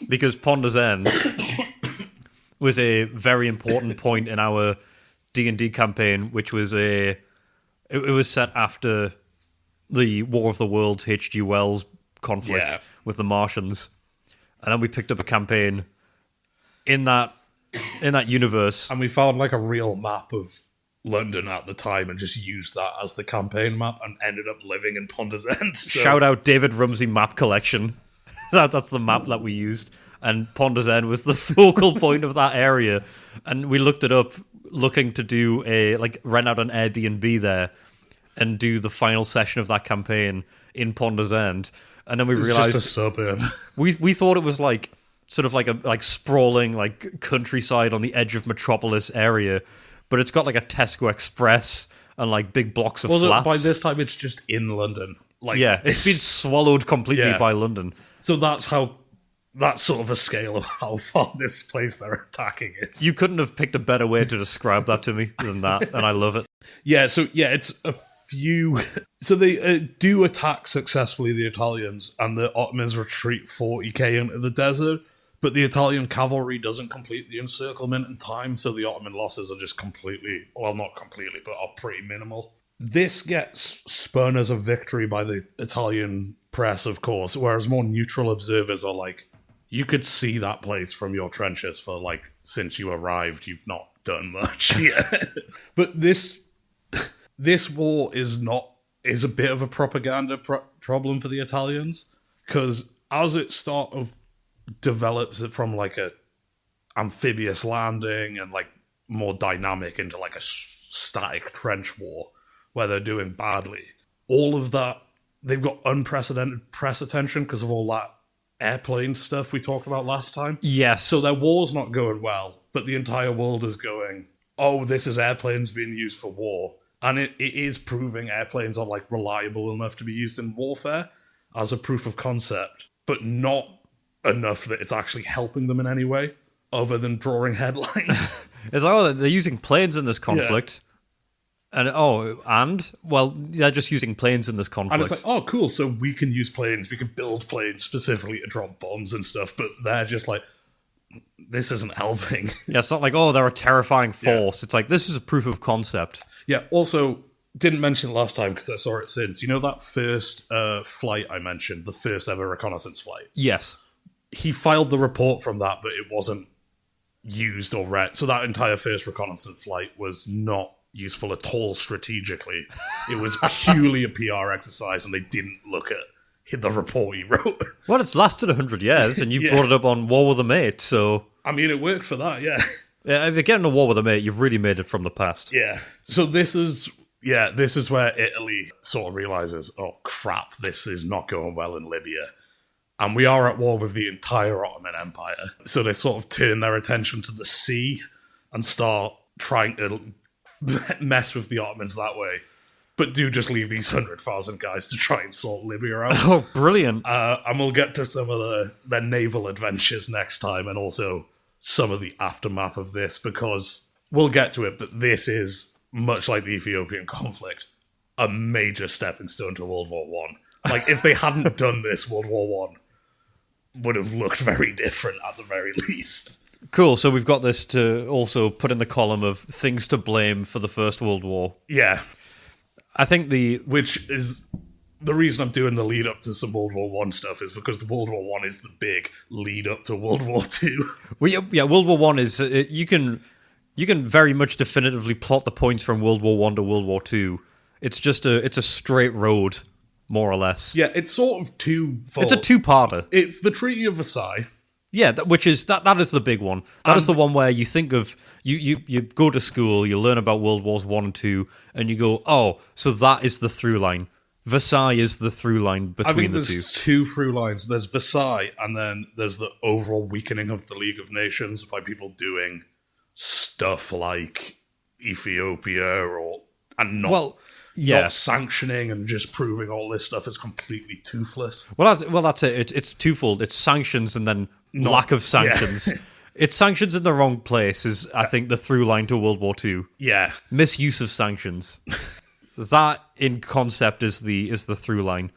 Speaker 2: Because Ponder's End was a very important point in our D&D campaign, which was it was set after the War of the Worlds H.G. Wells conflict with the Martians, and then we picked up a campaign in that universe.
Speaker 1: And we found, like, a real map of London at the time and just used that as the campaign map and ended up living in Ponders End. So.
Speaker 2: Shout out David Rumsey Map Collection. That's the map that we used. And Ponders End was the focal point of that area. And we looked it up, looking to do rent out an Airbnb there and do the final session of that campaign in Ponders End. And then we realized
Speaker 1: just a suburb.
Speaker 2: we thought it was like sort of like a sprawling like countryside on the edge of metropolis area, but it's got like a Tesco Express and like big blocks of flats.
Speaker 1: By this time, it's just in London. Like,
Speaker 2: yeah, it's been swallowed completely by London.
Speaker 1: So that's sort of a scale of how far this place they're attacking is.
Speaker 2: You couldn't have picked a better way to describe that to me than that, and I love it.
Speaker 1: Yeah, so it's a few. So they do attack successfully, the Italians, and the Ottomans retreat 40k into the desert. But the Italian cavalry doesn't complete the encirclement in time, so the Ottoman losses are just completely, well, not completely, but are pretty minimal. This gets spun as a victory by the Italian press, of course, whereas more neutral observers are like, you could see that place from your trenches for, like, since you arrived, you've not done much yet. But this war is a bit of a propaganda problem for the Italians, because as it develops it from like a amphibious landing and like more dynamic into like a static trench war where they're doing badly. All of that, they've got unprecedented press attention because of all that airplane stuff we talked about last time.
Speaker 2: Yes.
Speaker 1: So their war's not going well, but the entire world is going, oh, this is airplanes being used for war. And it is proving airplanes are like reliable enough to be used in warfare as a proof of concept, but not enough that it's actually helping them in any way other than drawing headlines.
Speaker 2: It's like, they're using planes in this conflict. Yeah. They're just using planes in this conflict.
Speaker 1: And it's like, oh, cool, so we can use planes, we can build planes specifically to drop bombs and stuff, but they're just like, this isn't helping.
Speaker 2: Yeah, it's not like, oh, they're a terrifying force. Yeah. It's like, this is a proof of concept.
Speaker 1: Yeah, also, didn't mention it last time because I saw it since. You know that first flight I mentioned, the first ever reconnaissance flight?
Speaker 2: Yes.
Speaker 1: He filed the report from that, but it wasn't used or read. So that entire first reconnaissance flight was not useful at all strategically. It was purely a PR exercise, and they didn't look at the report he wrote.
Speaker 2: Well, it's lasted 100 years, and you brought it up on War with a Mate, so...
Speaker 1: I mean, it worked for that, yeah.
Speaker 2: Yeah, if you're getting a war with a mate, you've really made it from the past.
Speaker 1: Yeah. So this is where Italy sort of realizes, oh crap, this is not going well in Libya. And we are at war with the entire Ottoman Empire. So they sort of turn their attention to the sea and start trying to mess with the Ottomans that way. But do just leave these 100,000 guys to try and sort Libya out.
Speaker 2: Oh, brilliant.
Speaker 1: And we'll get to some of their naval adventures next time, and also some of the aftermath of this, because we'll get to it, but this is, much like the Ethiopian conflict, a major stepping stone to World War One. Like, if they hadn't done this, World War One would have looked very different at the very least.
Speaker 2: Cool, so we've got this to also put in the column of things to blame for the First World War.
Speaker 1: Yeah.
Speaker 2: I think
Speaker 1: which is the reason I'm doing the lead up to some World War One stuff, is because the World War One is the big lead up to World War Two.
Speaker 2: Well, yeah, World War One is you can very much definitively plot the points from World War One to World War Two. It's just it's a straight road, more or less.
Speaker 1: Yeah, it's sort of twofold.
Speaker 2: It's a two-parter.
Speaker 1: It's the Treaty of Versailles.
Speaker 2: Yeah, that is the big one. That is the one where you think of you go to school, you learn about World Wars 1 and 2, and you go, oh, so that is the through line. Versailles is the through line between the two.
Speaker 1: There's two through lines. There's Versailles, and then there's the overall weakening of the League of Nations by people doing stuff like Ethiopia not sanctioning and just proving all this stuff is completely toothless.
Speaker 2: Well, that's it. It's twofold. It's sanctions and then lack of sanctions. Yeah. It's sanctions in the wrong place is, I think, the through line to World War II.
Speaker 1: Yeah.
Speaker 2: Misuse of sanctions. That, in concept, is the through line.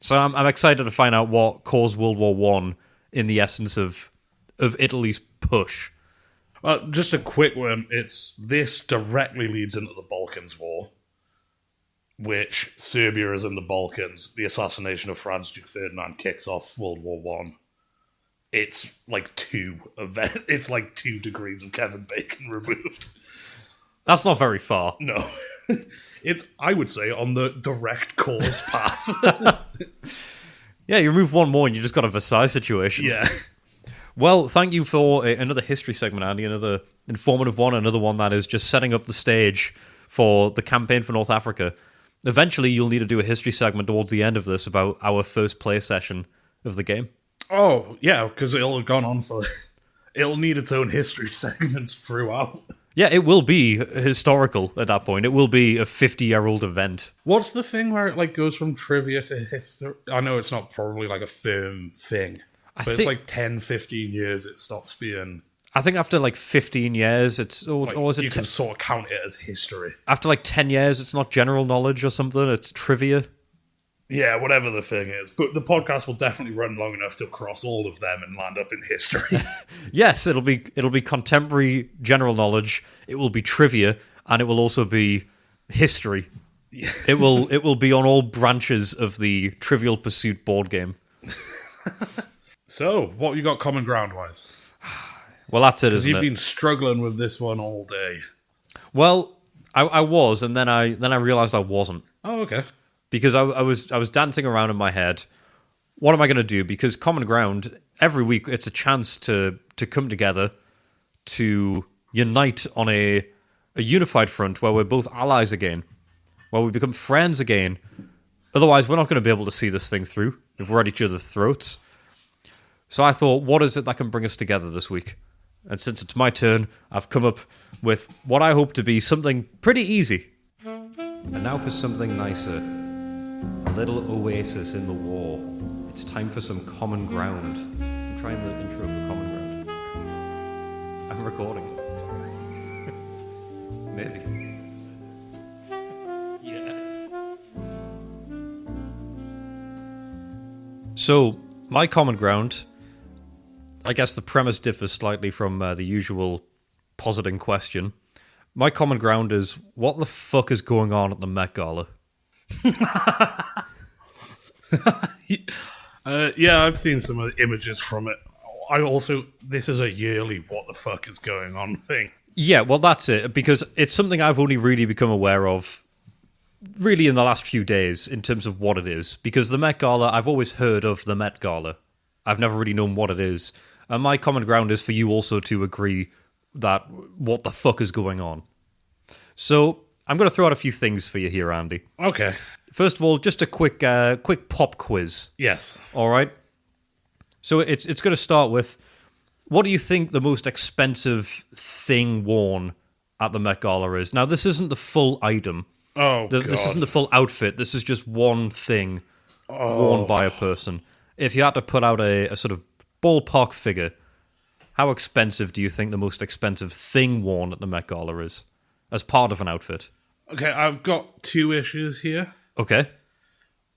Speaker 2: So I'm excited to find out what caused World War One in the essence of Italy's push.
Speaker 1: Just a quick one. This directly leads into the Balkans War, which Serbia is in the Balkans. The assassination of Franz Duke Ferdinand kicks off World War One. It's like 2 degrees of Kevin Bacon removed.
Speaker 2: That's not very far.
Speaker 1: No. It's, I would say, on the direct cause path.
Speaker 2: Yeah, you remove one more and you just got a Versailles situation.
Speaker 1: Yeah.
Speaker 2: Well, thank you for another history segment, Andy, another informative one, another one that is just setting up the stage for the campaign for North Africa. Eventually, you'll need to do a history segment towards the end of this about our first play session of the game.
Speaker 1: Oh, yeah, because it'll have gone on it'll need its own history segments throughout.
Speaker 2: Yeah, it will be historical at that point. It will be a 50-year-old event.
Speaker 1: What's the thing where it goes from trivia to history? I know it's not probably a firm thing, but it's 10, 15 years it stops being...
Speaker 2: I think after 15 years, it's... Or is it
Speaker 1: you can sort of count it as history.
Speaker 2: After 10 years, it's not general knowledge or something, it's trivia.
Speaker 1: Yeah, whatever the thing is. But the podcast will definitely run long enough to cross all of them and land up in history.
Speaker 2: Yes, it'll be contemporary general knowledge, it will be trivia, and it will also be history. Yeah. It will be on all branches of the Trivial Pursuit board game.
Speaker 1: So, what have you got common ground-wise?
Speaker 2: Well, that's it, isn't it?
Speaker 1: Because you've been struggling with this one all day.
Speaker 2: Well, I was, and then I realised I wasn't.
Speaker 1: Oh, okay.
Speaker 2: Because I was dancing around in my head. What am I going to do? Because common ground, every week, it's a chance to come together, to unite on a unified front where we're both allies again, where we become friends again. Otherwise, we're not going to be able to see this thing through if we're at each other's throats. So I thought, what is it that can bring us together this week? And since it's my turn, I've come up with what I hope to be something pretty easy. And now for something nicer. A little oasis in the war. It's time for some common ground. I'm trying the intro for common ground. I'm recording. Maybe. Yeah. So, my common ground, I guess the premise differs slightly from the usual positing question. My common ground is, what the fuck is going on at the Met Gala?
Speaker 1: Yeah, I've seen some of the images from it. This is a yearly what the fuck is going on thing.
Speaker 2: Yeah, well, that's it, because it's something I've only really become aware of really in the last few days in terms of what it is. Because the Met Gala, I've always heard of the Met Gala. I've never really known what it is. And my common ground is for you also to agree that what the fuck is going on. So, I'm going to throw out a few things for you here, Andy.
Speaker 1: Okay.
Speaker 2: First of all, just a quick pop quiz.
Speaker 1: Yes.
Speaker 2: All right. So it's going to start with, what do you think the most expensive thing worn at the Met Gala is? Now, this isn't the full item.
Speaker 1: Oh, God.
Speaker 2: This isn't the full outfit. This is just one thing worn by a person. If you had to put out a sort of ballpark figure, how expensive do you think the most expensive thing worn at the Met Gala is as part of an outfit?
Speaker 1: Okay, I've got 2 issues here.
Speaker 2: Okay.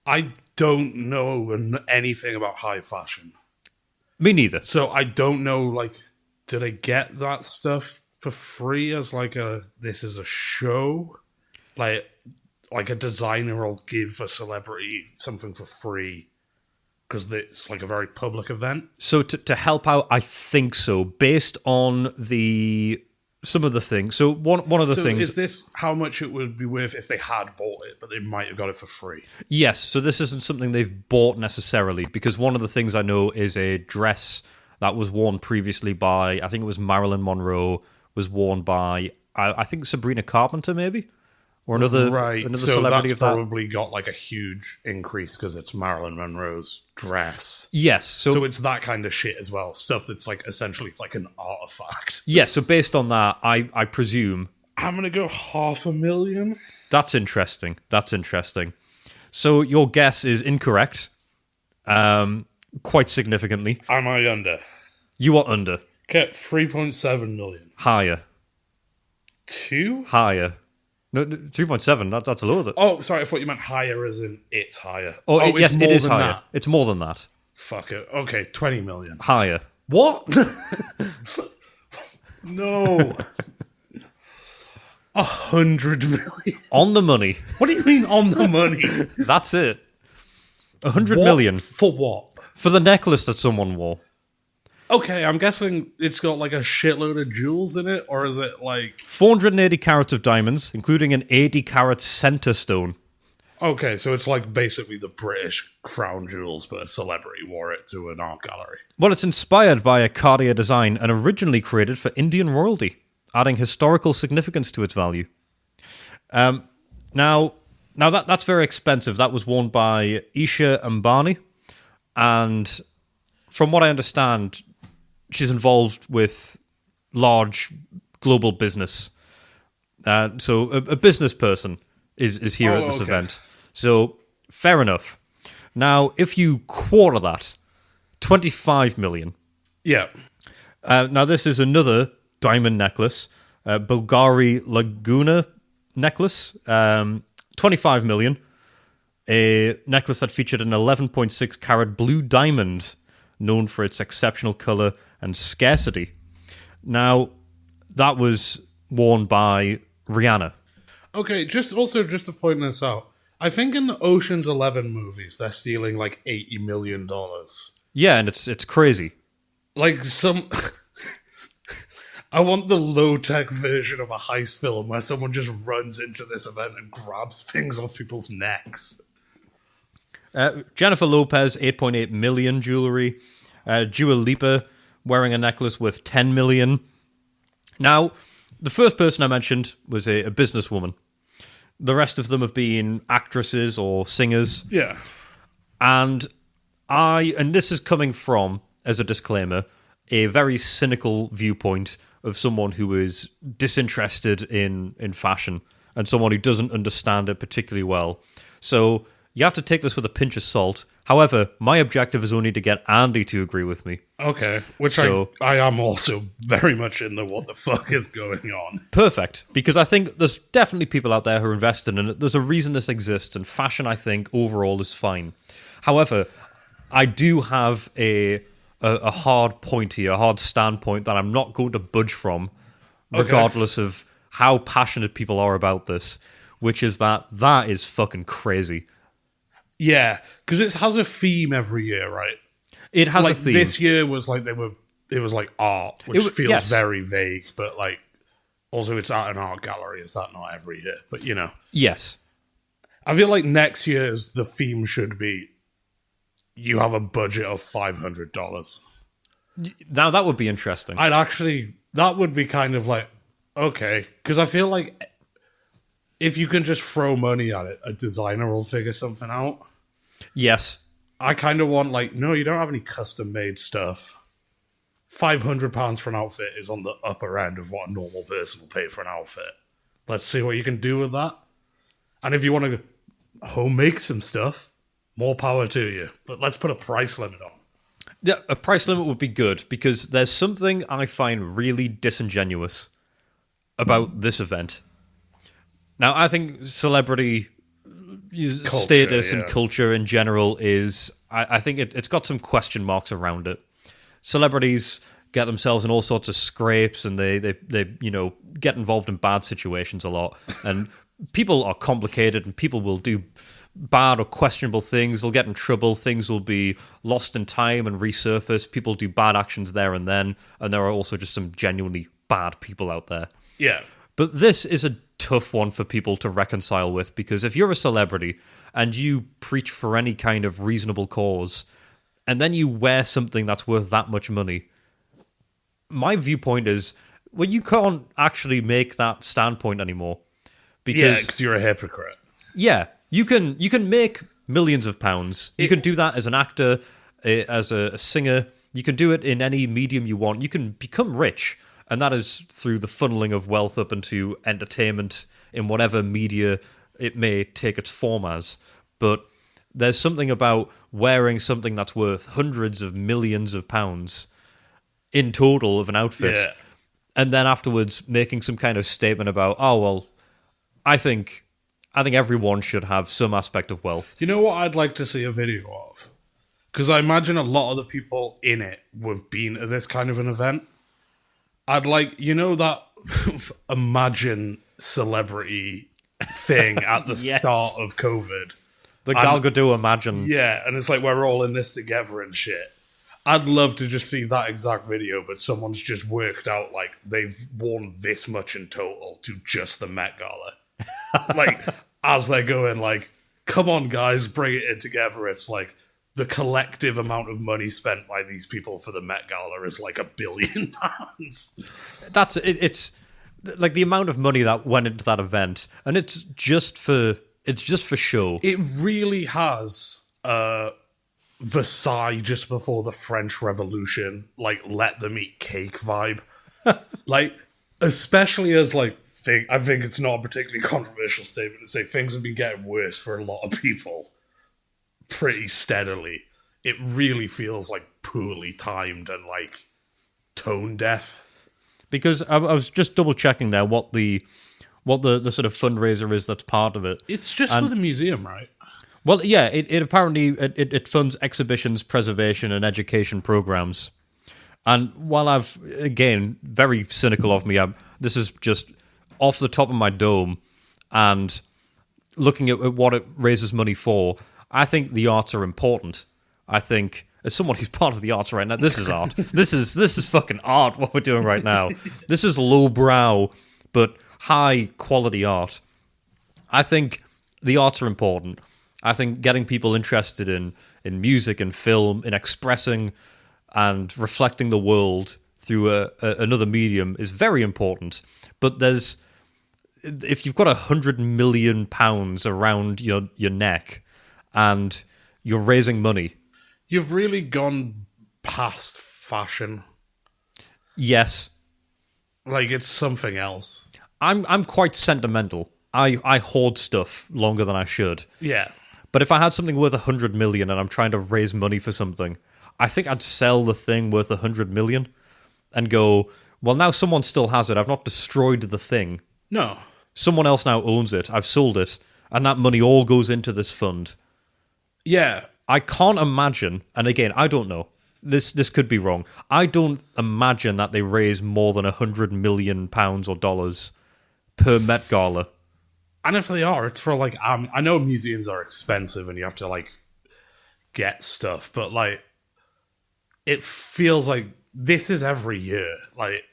Speaker 1: I don't know anything about high fashion.
Speaker 2: Me neither.
Speaker 1: So I don't know, do they get that stuff for free as this is a show? Like a designer will give a celebrity something for free because it's a very public event?
Speaker 2: So to help out, I think so. Based on the some of the things. So one of the
Speaker 1: So
Speaker 2: things.
Speaker 1: is this how much it would be worth if they had bought it, but they might have got it for free?
Speaker 2: Yes, so this isn't something they've bought necessarily, because one of the things I know is a dress that was worn previously by, I think it was Marilyn Monroe, was worn by, I think Sabrina Carpenter maybe? Or another
Speaker 1: So
Speaker 2: celebrity
Speaker 1: that's
Speaker 2: of that.
Speaker 1: probably got like a huge increase because it's Marilyn Monroe's dress.
Speaker 2: Yes,
Speaker 1: So it's that kind of shit as well. Stuff that's like essentially like an artifact.
Speaker 2: yes, so based on that, I presume
Speaker 1: I'm going to go $500,000.
Speaker 2: that's interesting. That's interesting. So your guess is incorrect, quite significantly.
Speaker 1: Am I under?
Speaker 2: You are under.
Speaker 1: Okay, 3.7 million.
Speaker 2: Higher.
Speaker 1: 2?
Speaker 2: Higher. No, 2.7, that's a lower.
Speaker 1: Oh, sorry, I thought you meant higher as in it's higher.
Speaker 2: Yes,
Speaker 1: it's
Speaker 2: it is
Speaker 1: than
Speaker 2: higher.
Speaker 1: that.
Speaker 2: It's more than that.
Speaker 1: Fuck it. Okay, 20 million.
Speaker 2: Higher.
Speaker 1: What? No. 100 million.
Speaker 2: On the money.
Speaker 1: What do you mean on the money?
Speaker 2: That's it. 100
Speaker 1: What?
Speaker 2: million
Speaker 1: For what?
Speaker 2: for the necklace that someone wore.
Speaker 1: Okay, I'm guessing it's got like a shitload of jewels in it, or is it like...
Speaker 2: 480 carats of diamonds, including an 80 carat center stone.
Speaker 1: Okay, so it's like basically the British crown jewels, but a celebrity wore it to an art gallery.
Speaker 2: Well, it's inspired by a Cartier design and originally created for Indian royalty, adding historical significance to its value. Now that's very expensive. That was worn by Isha Ambani, and from what I understand, she's involved with large global business. So a business person is here at this event. So fair enough. Now, if you quarter that, 25 million.
Speaker 1: Yeah.
Speaker 2: Now, this is another diamond necklace, Bulgari Laguna necklace, 25 million. A necklace that featured an 11.6 carat blue diamond, known for its exceptional color and scarcity. Now, that was worn by Rihanna.
Speaker 1: Okay, just to point this out, I think in the Ocean's 11 movies, they're stealing like $80 million.
Speaker 2: Yeah, and it's crazy.
Speaker 1: Like some... I want the low-tech version of a heist film where someone just runs into this event and grabs things off people's necks.
Speaker 2: Jennifer Lopez, 8.8 million jewelry. Dua Lipa wearing a necklace worth 10 million. Now, the first person I mentioned was a businesswoman. The rest of them have been actresses or singers.
Speaker 1: Yeah.
Speaker 2: And this is coming from, as a disclaimer, a very cynical viewpoint of someone who is disinterested in fashion and someone who doesn't understand it particularly well. So you have to take this with a pinch of salt. However, my objective is only to get Andy to agree with me.
Speaker 1: Okay, which
Speaker 2: So-
Speaker 1: I am also very much in the what the fuck is going on.
Speaker 2: Perfect, because I think there's definitely people out there who are invested in it. There's a reason this exists, and fashion, I think, overall is fine. However, I do have a hard point here, a hard standpoint that I'm not going to budge from, regardless of how passionate people are about this, which is that is fucking crazy.
Speaker 1: Yeah, because it has a theme every year, right?
Speaker 2: It has
Speaker 1: Like
Speaker 2: a theme.
Speaker 1: this year was like it was like art, which feels
Speaker 2: yes.
Speaker 1: very vague, but like also it's at an art gallery. Is that not every year? But you know,
Speaker 2: Yes.
Speaker 1: I feel like next year's the theme should be you have a budget of $500.
Speaker 2: Now that would be interesting.
Speaker 1: That would be kind of like okay, because I feel like if you can just throw money at it, a designer will figure something out.
Speaker 2: Yes.
Speaker 1: I kind of want like, no, you don't have any custom made stuff. £500 for an outfit is on the upper end of what a normal person will pay for an outfit. Let's see what you can do with that. And if you want to home make some stuff, more power to you. But let's put a price limit on.
Speaker 2: Yeah, a price limit would be good, because there's something I find really disingenuous about this event. Now, I think celebrity status and culture in general is... I think it's got some question marks around it. Celebrities get themselves in all sorts of scrapes, and they get involved in bad situations a lot. And people are complicated, and people will do bad or questionable things. They'll get in trouble. Things will be lost in time and resurface. People do bad actions there and then. And there are also just some genuinely bad people out there.
Speaker 1: Yeah.
Speaker 2: But this is a tough one for people to reconcile with, because if you're a celebrity and you preach for any kind of reasonable cause, and then you wear something that's worth that much money, my viewpoint is, well, you can't actually make that standpoint anymore.
Speaker 1: Because you're a hypocrite.
Speaker 2: Yeah, you can make millions of pounds. You can do that as an actor, as a singer. You can do it in any medium you want. You can become rich, and that is through the funneling of wealth up into entertainment in whatever media it may take its form as. But there's something about wearing something that's worth hundreds of millions of pounds in total of an outfit, and then afterwards making some kind of statement about, oh, well, I think everyone should have some aspect of wealth.
Speaker 1: You know what I'd like to see a video of? Because I imagine a lot of the people in it have been at this kind of an event. I'd like, that Imagine celebrity thing at the start of COVID.
Speaker 2: The Gal Gadot Imagine.
Speaker 1: Yeah, and it's like we're all in this together and shit. I'd love to just see that exact video, but someone's just worked out, like, they've worn this much in total to just the Met Gala. Like, as they're going, like, come on, guys, bring it in together. It's like the collective amount of money spent by these people for the Met Gala is like £1 billion.
Speaker 2: That's it. It's like the amount of money that went into that event, and it's just for show.
Speaker 1: It really has Versailles just before the French Revolution, like, let them eat cake vibe. Like, especially as, like, I think it's not a particularly controversial statement to say things have been getting worse for a lot of people pretty steadily. It really feels like poorly timed and, like, tone deaf.
Speaker 2: Because I was just double checking there what the sort of fundraiser is that's part of it.
Speaker 1: It's just for the museum, right?
Speaker 2: Well, yeah, it apparently it funds exhibitions, preservation, and education programs. And while I've, again, very cynical of me, this is just off the top of my dome, and looking at what it raises money for, I think the arts are important. I think, as someone who's part of the arts right now, this is art. This is fucking art, what we're doing right now. This is lowbrow, but high-quality art. I think the arts are important. I think getting people interested in music and film, in expressing and reflecting the world through another medium is very important. But if you've got £100 million around your neck and you're raising money,
Speaker 1: you've really gone past fashion.
Speaker 2: Yes,
Speaker 1: like, it's something else.
Speaker 2: I'm quite sentimental. I hoard stuff longer than I should.
Speaker 1: Yeah.
Speaker 2: But if I had something worth 100 million and I'm trying to raise money for something, I think I'd sell the thing worth 100 million and go, well, now someone still has it. I've not destroyed the thing.
Speaker 1: No.
Speaker 2: Someone else now owns it. I've sold it. And that money all goes into this fund.
Speaker 1: Yeah.
Speaker 2: I can't imagine, and again, I don't know. This could be wrong. I don't imagine that they raise more than £100 million or dollars per Met Gala.
Speaker 1: And if they are, it's for, like, I know museums are expensive and you have to, like, get stuff, but, like, it feels like this is every year. Like,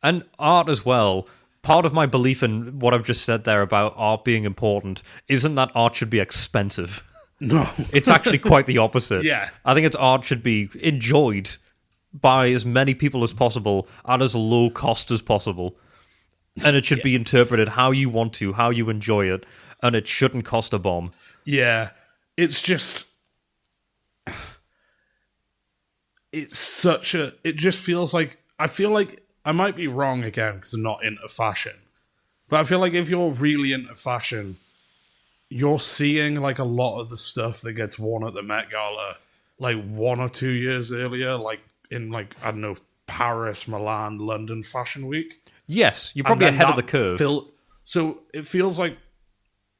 Speaker 2: and art as well. Part of my belief in what I've just said there about art being important isn't that art should be expensive.
Speaker 1: No.
Speaker 2: It's actually quite the opposite.
Speaker 1: Yeah.
Speaker 2: I think art should be enjoyed by as many people as possible at as low cost as possible. And it should be interpreted how you want to, how you enjoy it, and it shouldn't cost a bomb.
Speaker 1: Yeah. It's just... It's such a... It just feels like... I feel like... I might be wrong again because I'm not into fashion. But I feel like if you're really into fashion, you're seeing, like, a lot of the stuff that gets worn at the Met Gala, like, 1 or 2 years earlier, like, in, like, I don't know, Paris, Milan, London Fashion Week.
Speaker 2: Yes, you're probably ahead of the curve.
Speaker 1: So it feels like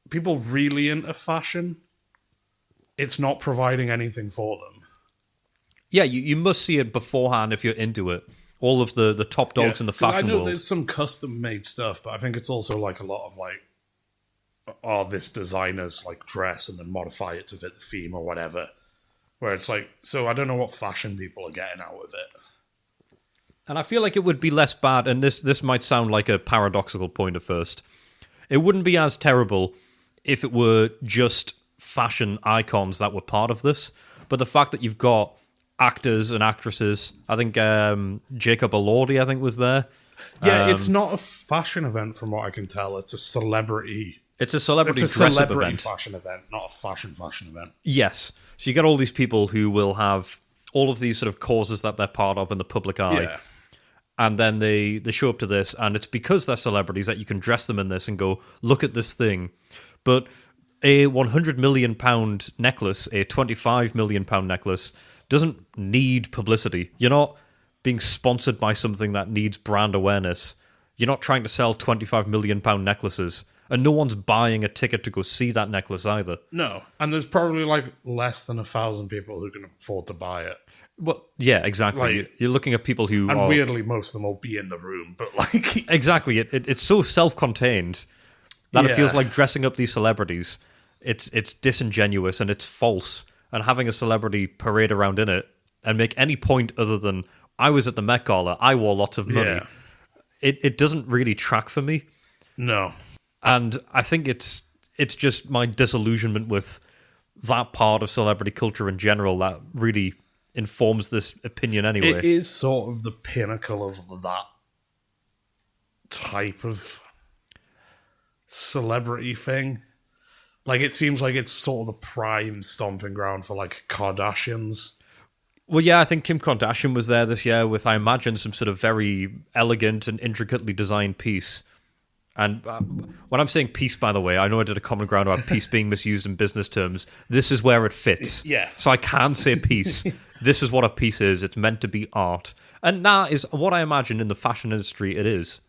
Speaker 1: people really into fashion, it's not providing anything for them.
Speaker 2: Yeah, you must see it beforehand if you're into it. All of the top dogs in the fashion world.
Speaker 1: I know there's some custom-made stuff, but I think it's also, like, a lot of, like, this designer's, like, dress and then modify it to fit the theme or whatever. Where it's like, so I don't know what fashion people are getting out of it.
Speaker 2: And I feel like it would be less bad, and this might sound like a paradoxical point at first. It wouldn't be as terrible if it were just fashion icons that were part of this. But the fact that you've got actors and actresses, I think Jacob Elordi, I think, was there.
Speaker 1: Yeah, it's not a fashion event from what I can tell. It's a celebrity.
Speaker 2: It's a celebrity
Speaker 1: It's a
Speaker 2: dress-up
Speaker 1: celebrity
Speaker 2: event.
Speaker 1: fashion event, not a fashion event.
Speaker 2: Yes. So you get all these people who will have all of these sort of causes that they're part of in the public eye.
Speaker 1: Yeah.
Speaker 2: And then they show up to this, and it's because they're celebrities that you can dress them in this and go, look at this thing. But a £100 million necklace, a £25 million necklace, doesn't need publicity. You're not being sponsored by something that needs brand awareness. You're not trying to sell £25 million necklaces, and no one's buying a ticket to go see that necklace either.
Speaker 1: No, and there's probably like less than 1,000 people who can afford to buy it.
Speaker 2: Well, yeah, exactly.
Speaker 1: Like-
Speaker 2: You're looking at people who
Speaker 1: And
Speaker 2: are...
Speaker 1: weirdly, most of them will be in the room, but like...
Speaker 2: Exactly. It's so self-contained that it
Speaker 1: Yeah.
Speaker 2: feels like dressing up these celebrities. It's disingenuous and it's false. And having a celebrity parade around in it and make any point other than, I was at the Met Gala, I wore lots of money.
Speaker 1: Yeah.
Speaker 2: It doesn't really track for me.
Speaker 1: No.
Speaker 2: And I think it's just my disillusionment with that part of celebrity culture in general that really informs this opinion anyway.
Speaker 1: It is sort of the pinnacle of that type of celebrity thing. Like, it seems like it's sort of the prime stomping ground for, like, Kardashians.
Speaker 2: Well, yeah, I think Kim Kardashian was there this year with, I imagine, some sort of very elegant and intricately designed piece. And when I'm saying piece, by the way, I know I did a common ground about piece being misused in business terms. This is where it fits.
Speaker 1: Yes.
Speaker 2: So I can say piece. This is what a piece is. It's meant to be art. And that is what I imagine in the fashion industry it is.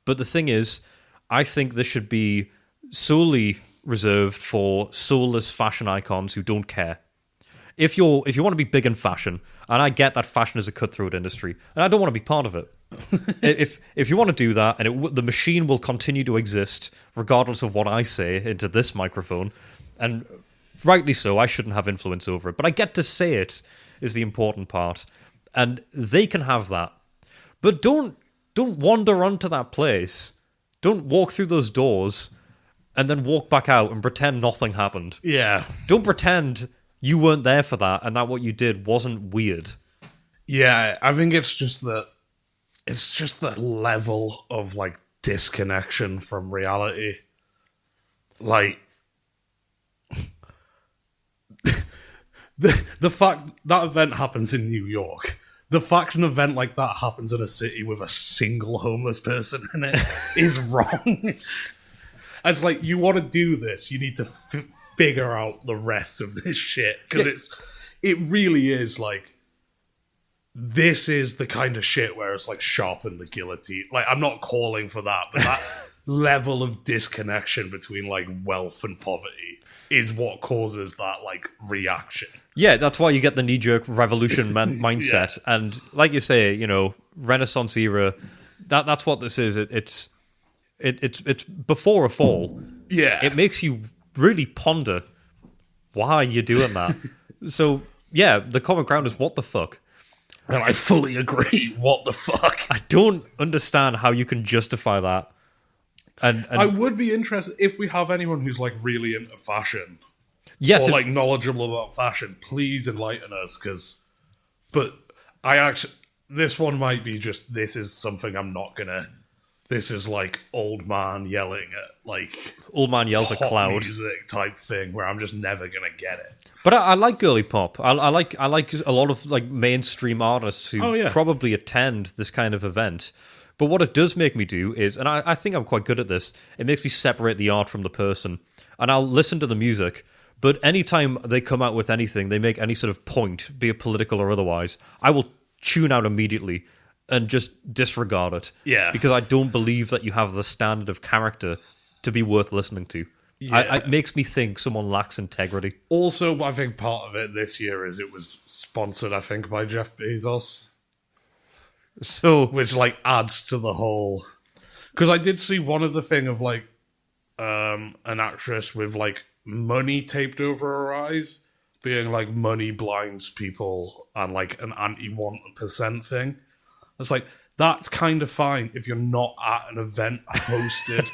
Speaker 2: But the thing is, I think this should be solely reserved for soulless fashion icons who don't care. If you want to be big in fashion, and I get that fashion is a cutthroat industry, and I don't want to be part of it. if you want to do that, and the machine will continue to exist regardless of what I say into this microphone, and rightly so, I shouldn't have influence over it, but I get to say it is the important part, and they can have that. But don't wander onto that place. Don't walk through those doors and then walk back out and pretend nothing happened.
Speaker 1: Yeah.
Speaker 2: Don't pretend you weren't there for that and that what you did wasn't weird.
Speaker 1: Yeah, I think it's just the level of, like, disconnection from reality. Like, the fact that event happens in New York, the fact an event like that happens in a city with a single homeless person in it is wrong. It's like, you want to do this, you need to figure out the rest of this shit. Because it really is like, this is the kind of shit where it's like sharpen the guillotine. Like, I'm not calling for that, but that level of disconnection between like wealth and poverty is what causes that like reaction.
Speaker 2: Yeah, that's why you get the knee-jerk revolution mindset. Yeah. And like you say, you know, Renaissance era, that's what this is. It's before a fall.
Speaker 1: Yeah.
Speaker 2: It makes you really ponder why you're doing that. So, yeah, the common ground is what the fuck.
Speaker 1: And I fully agree. What the fuck?
Speaker 2: I don't understand how you can justify that. And
Speaker 1: I would be interested if we have anyone who's like really into fashion.
Speaker 2: Yes,
Speaker 1: or like knowledgeable about fashion. Please enlighten us, but I actually, this one might be just, this is something I'm not gonna. This is like old man yelling at like
Speaker 2: old man yells at cloud
Speaker 1: music type thing where I'm just never gonna get it.
Speaker 2: But I like girly pop. I like a lot of like mainstream artists who probably attend this kind of event. But what it does make me do is, and I think I'm quite good at this, it makes me separate the art from the person. And I'll listen to the music, but anytime they come out with anything, they make any sort of point, be it political or otherwise, I will tune out immediately and just disregard it.
Speaker 1: Yeah.
Speaker 2: Because I don't believe that you have the standard of character to be worth listening to.
Speaker 1: Yeah.
Speaker 2: It makes me think someone lacks integrity.
Speaker 1: Also, I think part of it this year is it was sponsored, I think, by Jeff Bezos.
Speaker 2: So,
Speaker 1: which like adds to the whole. Because I did see one of the thing of like an actress with like money taped over her eyes, being like money blinds people and like an anti-1% thing. It's like, that's kind of fine if you're not at an event hosted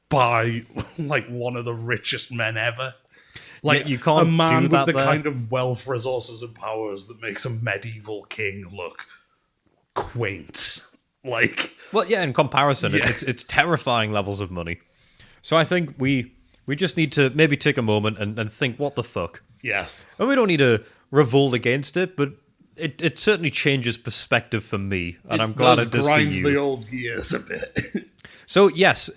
Speaker 1: by like one of the richest men ever. Like,
Speaker 2: Yeah, you can't
Speaker 1: a man
Speaker 2: do that
Speaker 1: with the
Speaker 2: there.
Speaker 1: kind of wealth, resources, and powers that makes a medieval king look quaint. Like,
Speaker 2: Well, yeah, in comparison,
Speaker 1: Yeah.
Speaker 2: it's terrifying levels of money. So I think we just need to maybe take a moment and think, what the fuck?
Speaker 1: yes.
Speaker 2: And we don't need to revolt against it, but it certainly changes perspective for me, and I'm glad it does for
Speaker 1: grinds
Speaker 2: you.
Speaker 1: the old gears a bit.
Speaker 2: So yes,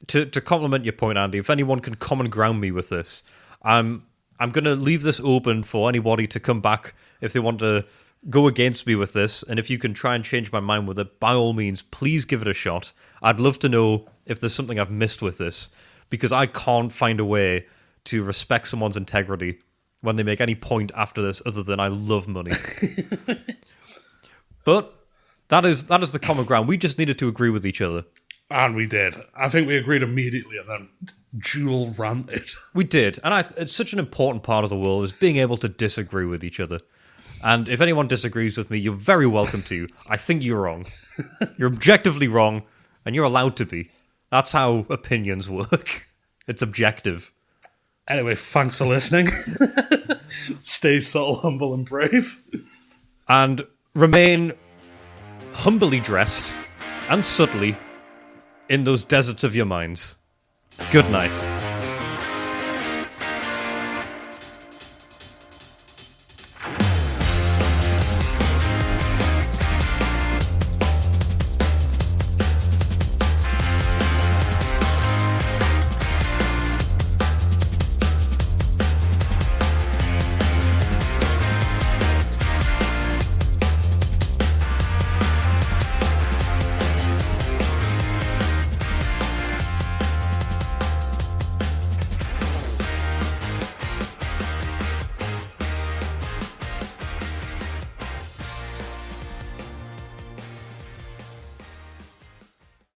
Speaker 2: to complement your point, Andy, if anyone can common ground me with this, I'm going to leave this open for anybody to come back if they want to go against me with this, and if you can try and change my mind with it, by all means, please give it a shot. I'd love to know if there's something I've missed with this, because I can't find a way to respect someone's integrity when they make any point after this other than I love money. But that is the common ground. We just needed to agree with each other.
Speaker 1: And we did. I think we agreed immediately and then dual ranted.
Speaker 2: We did. And it's such an important part of the world is being able to disagree with each other. And if anyone disagrees with me, you're very welcome to. I think you're wrong. You're objectively wrong, and you're allowed to be. That's how opinions work. It's objective.
Speaker 1: Anyway, thanks for listening. Stay subtle, humble, and brave.
Speaker 2: And remain humbly dressed and subtly in those deserts of your minds. Good night.